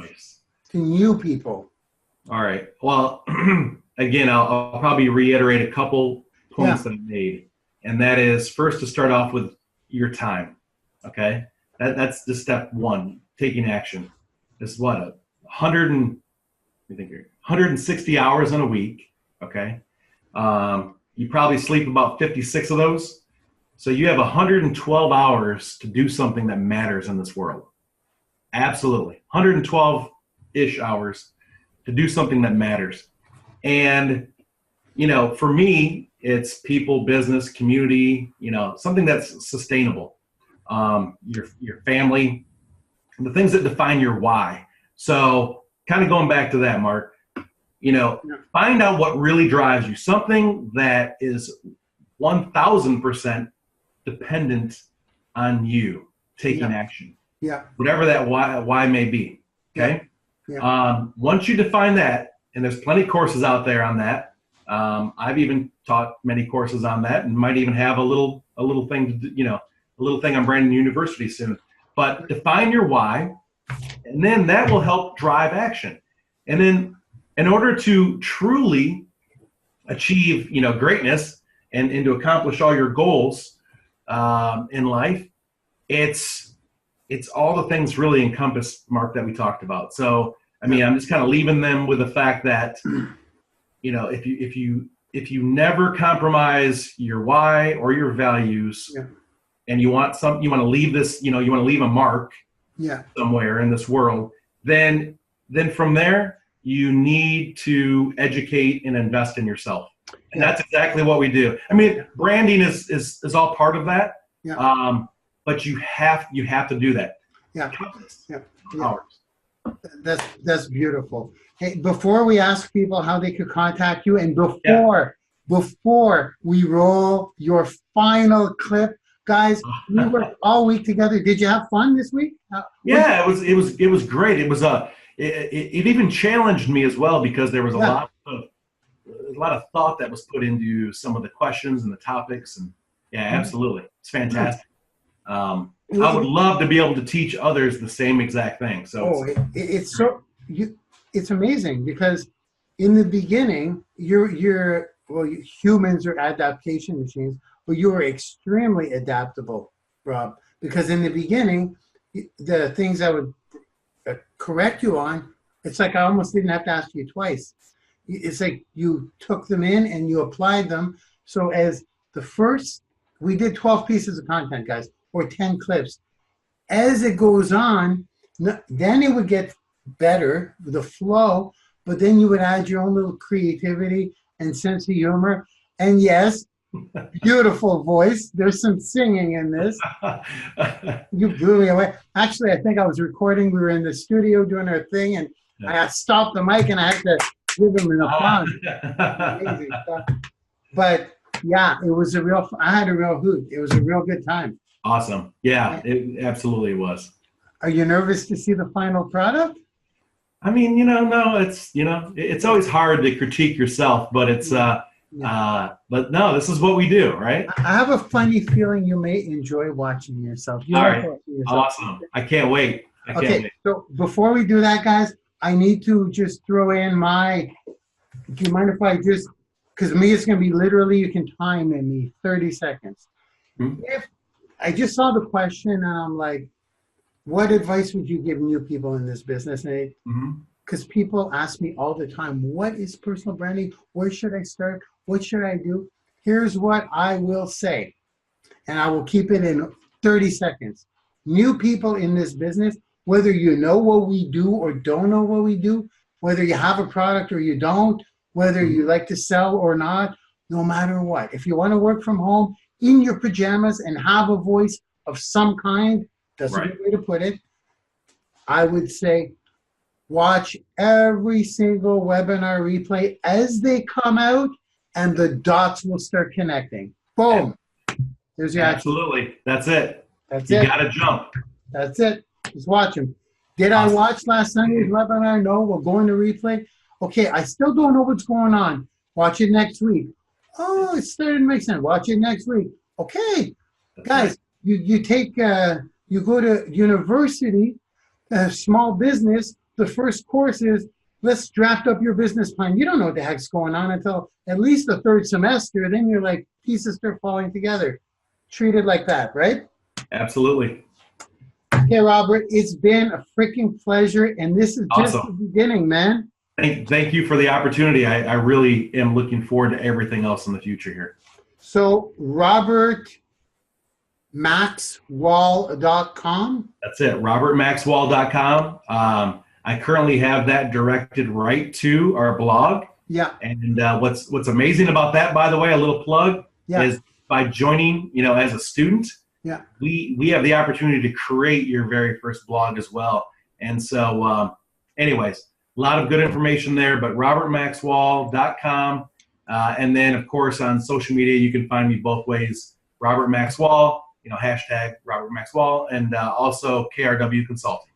to new people. All right. Well, again, I'll probably reiterate a couple points that I made, and that is first to start off with your time. Okay, that's the step one. Taking action. This is what 160 hours in a week. Okay, you probably sleep about 56 of those. So you have 112 hours to do something that matters in this world. Absolutely. 112-ish hours to do something that matters. And, for me, it's people, business, community, something that's sustainable. Your family, the things that define your why. So kind of going back to that, Mark, find out what really drives you. Something that is 1,000% dependent on you taking action. Yeah. Whatever that why may be. Okay. Yeah. Once you define that, and there's plenty of courses out there on that. I've even taught many courses on that, and might even have a little thing a little thing on Branding Youniversity soon. But define your why, and then that will help drive action. And then in order to truly achieve, greatness and to accomplish all your goals in life, it's all the things really encompassed, Mark, that we talked about. So, I'm just kind of leaving them with the fact that, if you never compromise your why or your values, and you want to leave this, you want to leave a mark somewhere in this world, then from there, you need to educate and invest in yourself. And that's exactly what we do. Branding is all part of that. But you have to do that. Hours. That's beautiful. Hey, before we ask people how they could contact you, and before we roll your final clip, guys, we worked all week together. Did you have fun this week? It was great. It was it even challenged me as well, because there was a lot of thought that was put into some of the questions and the topics, and absolutely, it's fantastic. I would love to be able to teach others the same exact thing. So it's amazing, because in the beginning, humans are adaptation machines, but you were extremely adaptable, Rob, because in the beginning, the things I would correct you on, it's like I almost didn't have to ask you twice. It's like you took them in and you applied them. So as we did 12 pieces of content, guys, or 10 clips. As it goes on, then it would get better, the flow, but then you would add your own little creativity and sense of humor. And yes, beautiful voice. There's some singing in this. You blew me away. Actually, I think I was recording. We were in the studio doing our thing, and I stopped the mic, and I had to give him an applause. Amazing stuff. But yeah, it was I had a real hoot. It was a real good time. Awesome. Yeah, it absolutely was. Are you nervous to see the final product? I mean, no, it's always hard to critique yourself, but but no, this is what we do, right? I have a funny feeling you may enjoy watching yourself. All right. Awesome. I can't wait. So before we do that, guys, I need to just throw in do you mind if I just, because me, it's going to be literally, you can time in me 30 seconds. Mm-hmm. If I just saw the question and I'm like, what advice would you give new people in this business, Nate? Because people ask me all the time, what is personal branding? Where should I start? What should I do? Here's what I will say, and I will keep it in 30 seconds. New people in this business, whether you know what we do or don't know what we do, whether you have a product or you don't, whether you like to sell or not, no matter what. If you want to work from home in your pajamas and have a voice of some kind, that's a good way to put it, I would say watch every single webinar replay as they come out, and the dots will start connecting. Boom. There's your Absolutely. That's it. That's you it. You got to jump. That's it. Just watch them. Did I watch last Sunday's webinar? No. We'll go into replay. Okay, I still don't know what's going on. Watch it next week. Oh, it's starting to make sense. Watch it next week. Okay. That's guys, right. You go to university, small business, the first course is, let's draft up your business plan. You don't know what the heck's going on until at least the third semester. Then you're like, pieces start falling together. Treat it like that, right? Absolutely. Okay, Robert, it's been a freaking pleasure. And this is just the beginning, man. Thank you for the opportunity. I really am looking forward to everything else in the future here. So, robertmaxwall.com. That's it, robertmaxwall.com. I currently have that directed right to our blog. Yeah. And what's amazing about that, by the way, a little plug, is by joining, as a student, we have the opportunity to create your very first blog as well. And so, anyways, a lot of good information there, but robertmaxwall.com. And then, of course, on social media, you can find me both ways, Robert Maxwall, hashtag Robert Maxwall, and also KRW Consulting.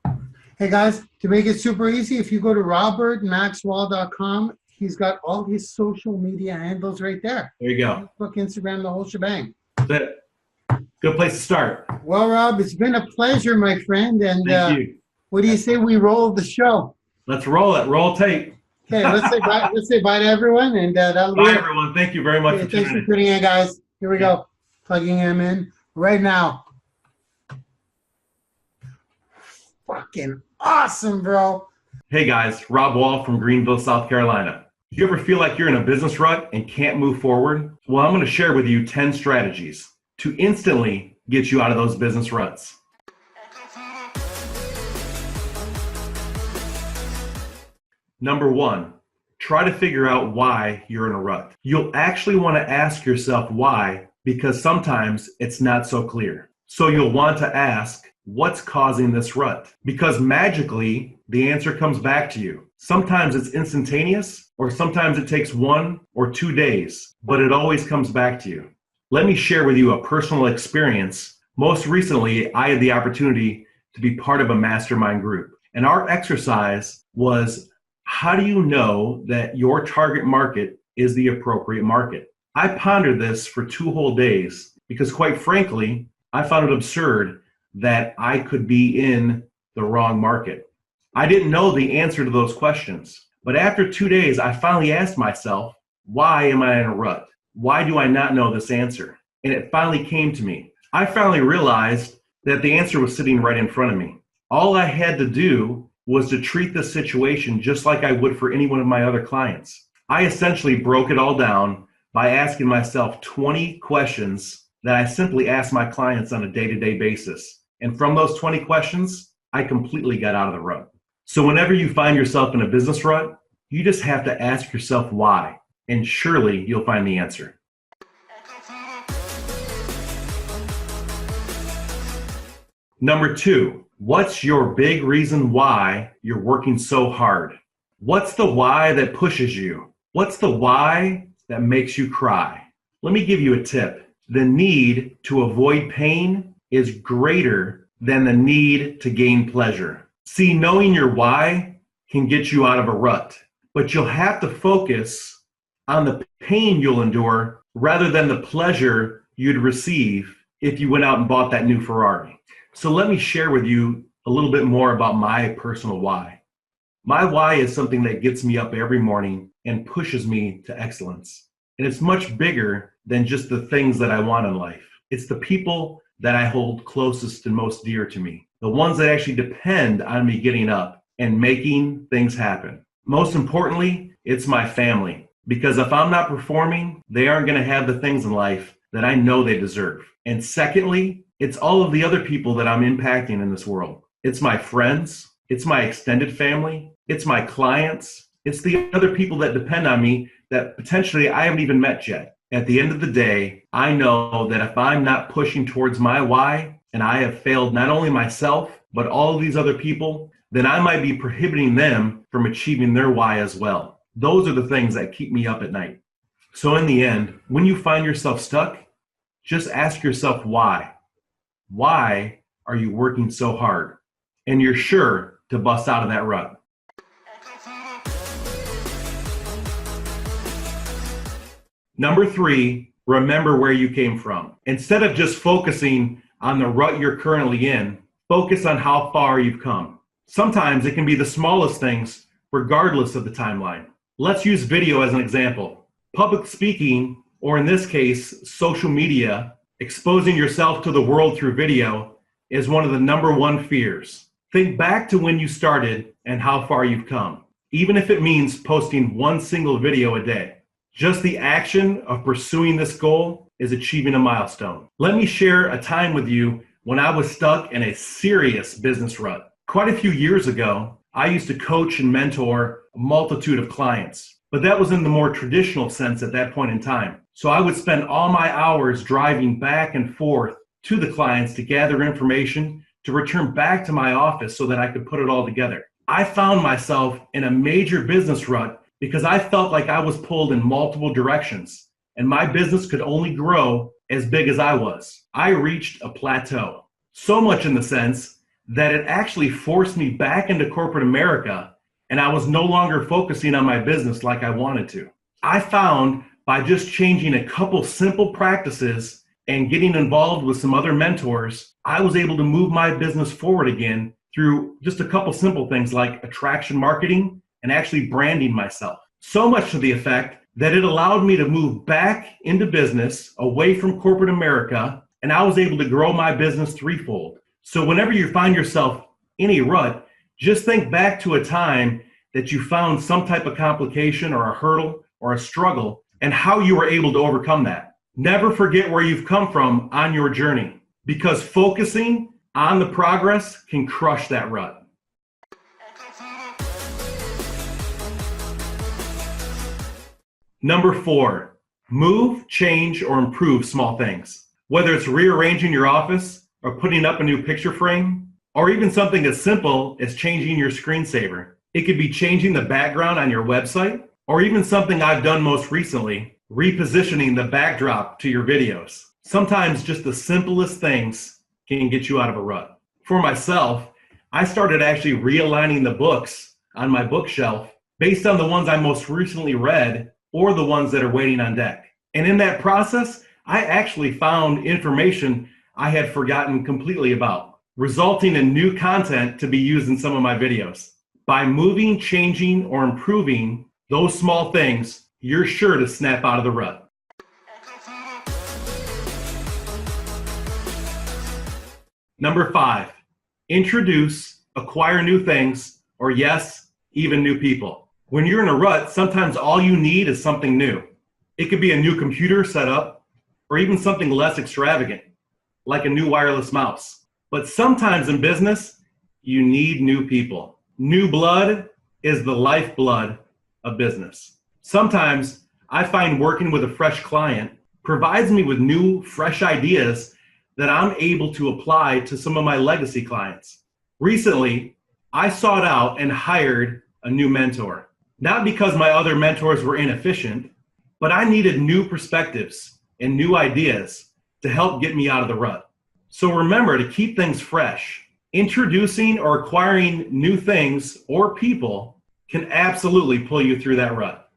Hey guys, to make it super easy, if you go to robertmaxwall.com, he's got all his social media handles right there. There you go. Facebook, Instagram, the whole shebang. That's it. Good place to start. Well, Rob, it's been a pleasure, my friend. And thank you. What do you say we roll the show? Let's roll it. Roll tape. Okay, let's say bye. Let's say bye to everyone, and that'll be it. Everyone. Thank you very much for tuning in. Thanks for tuning in, guys. Here we go. Plugging him in right now. Fucking awesome, bro. Hey guys, Rob Wall from Greenville, South Carolina. Do you ever feel like you're in a business rut and can't move forward? Well, I'm going to share with you 10 strategies to instantly get you out of those business ruts. Number 1, try to figure out why you're in a rut. You'll actually want to ask yourself why, because sometimes it's not so clear. So you'll want to ask, what's causing this rut? Because magically, the answer comes back to you. Sometimes it's instantaneous, or sometimes it takes 1 or 2 days, but it always comes back to you. Let me share with you a personal experience. Most recently, I had the opportunity to be part of a mastermind group. And our exercise was, how do you know that your target market is the appropriate market? I pondered this for 2 whole days because, quite frankly, I found it absurd that I could be in the wrong market. I didn't know the answer to those questions. But after 2 days, I finally asked myself, why am I in a rut? Why do I not know this answer? And it finally came to me. I finally realized that the answer was sitting right in front of me. All I had to do was to treat this situation just like I would for any one of my other clients. I essentially broke it all down by asking myself 20 questions that I simply ask my clients on a day-to-day basis. And from those 20 questions, I completely got out of the rut. So whenever you find yourself in a business rut, you just have to ask yourself why, and surely you'll find the answer. Number 2, what's your big reason why you're working so hard? What's the why that pushes you? What's the why that makes you cry? Let me give you a tip. The need to avoid pain is greater than the need to gain pleasure. See, knowing your why can get you out of a rut, but you'll have to focus on the pain you'll endure rather than the pleasure you'd receive if you went out and bought that new Ferrari. So let me share with you a little bit more about my personal why. My why is something that gets me up every morning and pushes me to excellence. And it's much bigger than just the things that I want in life. It's the people that I hold closest and most dear to me, the ones that actually depend on me getting up and making things happen. Most importantly, it's my family, because if I'm not performing, they aren't going to have the things in life that I know they deserve. And secondly, it's all of the other people that I'm impacting in this world. It's my friends, it's my extended family, it's my clients, it's the other people that depend on me that potentially I haven't even met yet. At the end of the day, I know that if I'm not pushing towards my why, and I have failed not only myself, but all of these other people, then I might be prohibiting them from achieving their why as well. Those are the things that keep me up at night. So in the end, when you find yourself stuck, just ask yourself why. Why are you working so hard? And you're sure to bust out of that rut. Number 3, remember where you came from. Instead of just focusing on the rut you're currently in, focus on how far you've come. Sometimes it can be the smallest things, regardless of the timeline. Let's use video as an example. Public speaking, or in this case, social media, exposing yourself to the world through video is one of the number 1 fears. Think back to when you started and how far you've come, even if it means posting 1 single video a day. Just the action of pursuing this goal is achieving a milestone. Let me share a time with you when I was stuck in a serious business rut. Quite a few years ago, I used to coach and mentor a multitude of clients, but that was in the more traditional sense at that point in time. So I would spend all my hours driving back and forth to the clients to gather information, to return back to my office so that I could put it all together. I found myself in a major business rut because I felt like I was pulled in multiple directions and my business could only grow as big as I was. I reached a plateau, so much in the sense that it actually forced me back into corporate America, and I was no longer focusing on my business like I wanted to. I found by just changing a couple simple practices and getting involved with some other mentors, I was able to move my business forward again through just a couple simple things like attraction marketing and actually branding myself. So much to the effect that it allowed me to move back into business away from corporate America, and I was able to grow my business threefold. So whenever you find yourself in a rut, just think back to a time that you found some type of complication or a hurdle or a struggle and how you were able to overcome that. Never forget where you've come from on your journey, because focusing on the progress can crush that rut. Number 4, move, change, or improve small things. Whether it's rearranging your office or putting up a new picture frame, or even something as simple as changing your screensaver. It could be changing the background on your website, or even something I've done most recently, repositioning the backdrop to your videos. Sometimes just the simplest things can get you out of a rut. For myself, I started actually realigning the books on my bookshelf based on the ones I most recently read or the ones that are waiting on deck. And in that process, I actually found information I had forgotten completely about, resulting in new content to be used in some of my videos. By moving, changing, or improving those small things, you're sure to snap out of the rut. Number 5, introduce, acquire new things, or yes, even new people. When you're in a rut, sometimes all you need is something new. It could be a new computer setup, or even something less extravagant, like a new wireless mouse. But sometimes in business, you need new people. New blood is the lifeblood of business. Sometimes I find working with a fresh client provides me with new, fresh ideas that I'm able to apply to some of my legacy clients. Recently, I sought out and hired a new mentor. Not because my other mentors were inefficient, but I needed new perspectives and new ideas to help get me out of the rut. So remember to keep things fresh. Introducing or acquiring new things or people can absolutely pull you through that rut.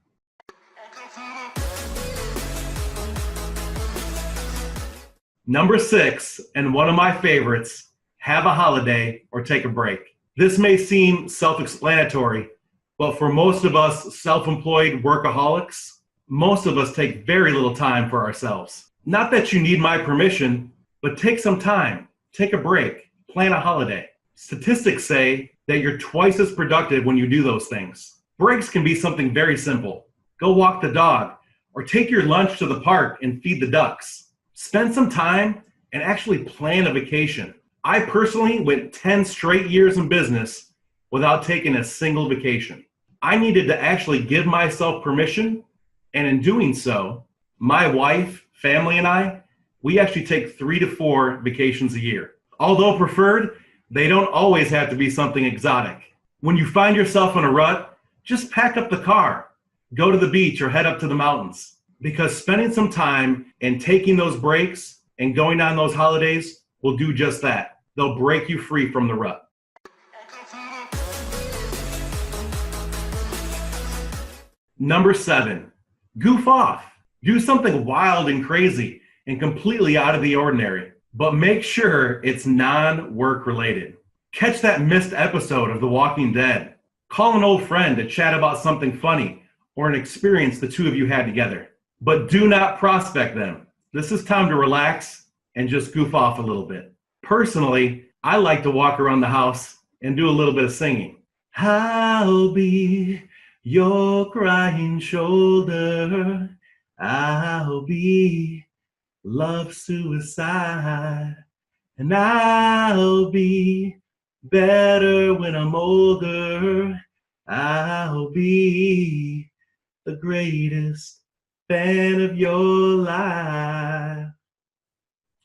Number 6, and one of my favorites, have a holiday or take a break. This may seem self-explanatory, but for most of us self-employed workaholics, most of us take very little time for ourselves. Not that you need my permission, but take some time, take a break, plan a holiday. Statistics say that you're twice as productive when you do those things. Breaks can be something very simple. Go walk the dog, or take your lunch to the park and feed the ducks. Spend some time and actually plan a vacation. I personally went 10 straight years in business without taking a single vacation. I needed to actually give myself permission, and in doing so, my wife, family, and I, we actually take 3 to 4 vacations a year. Although preferred, they don't always have to be something exotic. When you find yourself in a rut, just pack up the car, go to the beach, or head up to the mountains. Because spending some time and taking those breaks and going on those holidays will do just that. They'll break you free from the rut. Number 7, goof off. Do something wild and crazy and completely out of the ordinary, but make sure it's non-work related. Catch that missed episode of The Walking Dead. Call an old friend to chat about something funny or an experience the two of you had together. But do not prospect them. This is time to relax and just goof off a little bit. Personally, I like to walk around the house and do a little bit of singing. I'll be your crying shoulder. I'll be love suicide. And I'll be better when I'm older. I'll be the greatest fan of your life.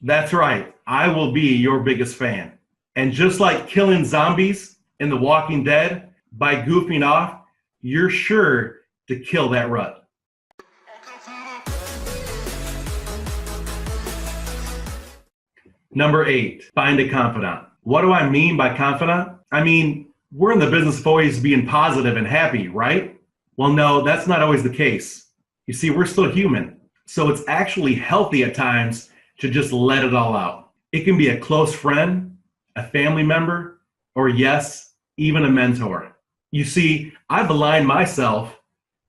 That's right, I will be your biggest fan. And just like killing zombies in The Walking Dead, by goofing off, you're sure to kill that rut. Number 8, find a confidant. What do I mean by confidant? I mean, we're in the business of always being positive and happy, right? Well, no, that's not always the case. You see, we're still human, so it's actually healthy at times to just let it all out. It can be a close friend, a family member, or yes, even a mentor. You see, I've aligned myself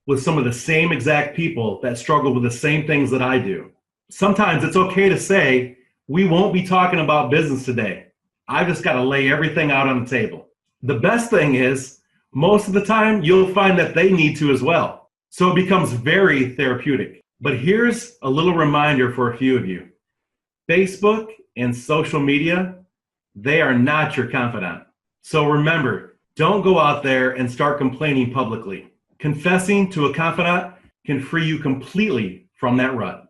with some of the same exact people that struggle with the same things that I do. Sometimes it's okay to say, we won't be talking about business today. I've just got to lay everything out on the table. The best thing is, most of the time, you'll find that they need to as well. So it becomes very therapeutic. But here's a little reminder for a few of you. Facebook and social media, they are not your confidant. So remember, don't go out there and start complaining publicly. Confessing to a confidant can free you completely from that rut.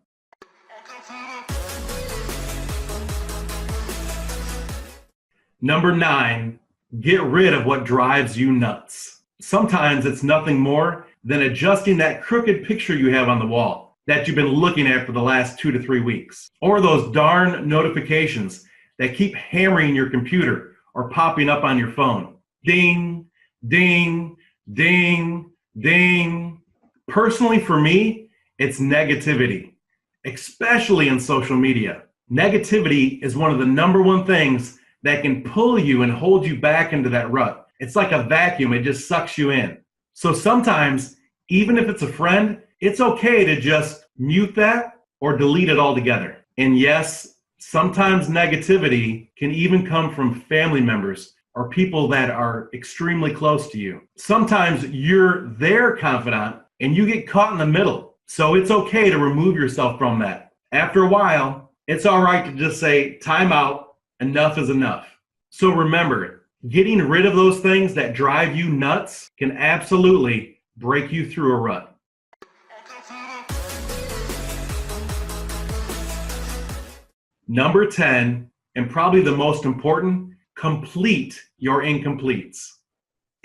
Number 9, get rid of what drives you nuts. Sometimes it's nothing more than adjusting that crooked picture you have on the wall that you've been looking at for the last 2 to 3 weeks. Or those darn notifications that keep hammering your computer or popping up on your phone. Ding, ding, ding, ding. Personally, for me, it's negativity, especially in social media. Negativity is one of the number one things that can pull you and hold you back into that rut. It's like a vacuum, it just sucks you in. So sometimes, even if it's a friend, it's okay to just mute that or delete it altogether. And yes, sometimes negativity can even come from family members or people that are extremely close to you. Sometimes you're their confidant and you get caught in the middle. So it's okay to remove yourself from that. After a while, it's all right to just say, time out, enough is enough. So remember, getting rid of those things that drive you nuts can absolutely break you through a rut. Number 10, and probably the most important, complete your incompletes.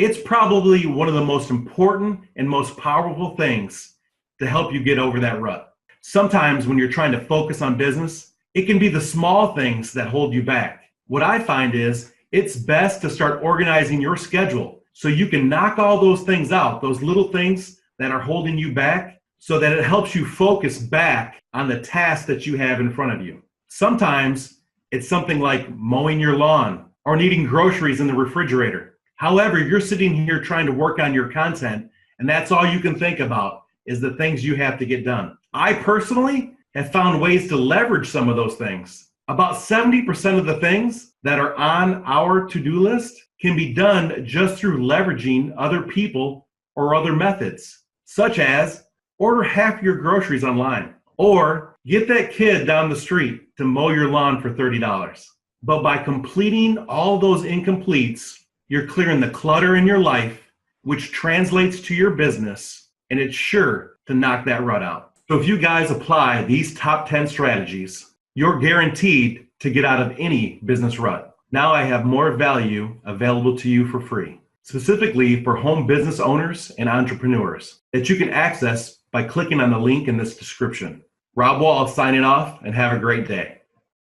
It's probably one of the most important and most powerful things to help you get over that rut. Sometimes when you're trying to focus on business, it can be the small things that hold you back. What I find is it's best to start organizing your schedule so you can knock all those things out, those little things that are holding you back, so that it helps you focus back on the task that you have in front of you. Sometimes it's something like mowing your lawn or needing groceries in the refrigerator. However, you're sitting here trying to work on your content, and that's all you can think about is the things you have to get done. I personally have found ways to leverage some of those things. About 70% of the things that are on our to-do list can be done just through leveraging other people or other methods, such as order half your groceries online or get that kid down the street to mow your lawn for $30. But by completing all those incompletes, you're clearing the clutter in your life, which translates to your business, and it's sure to knock that rut out. So if you guys apply these top 10 strategies, you're guaranteed to get out of any business rut. Now I have more value available to you for free, specifically for home business owners and entrepreneurs that you can access by clicking on the link in this description. Rob Wall signing off, and have a great day.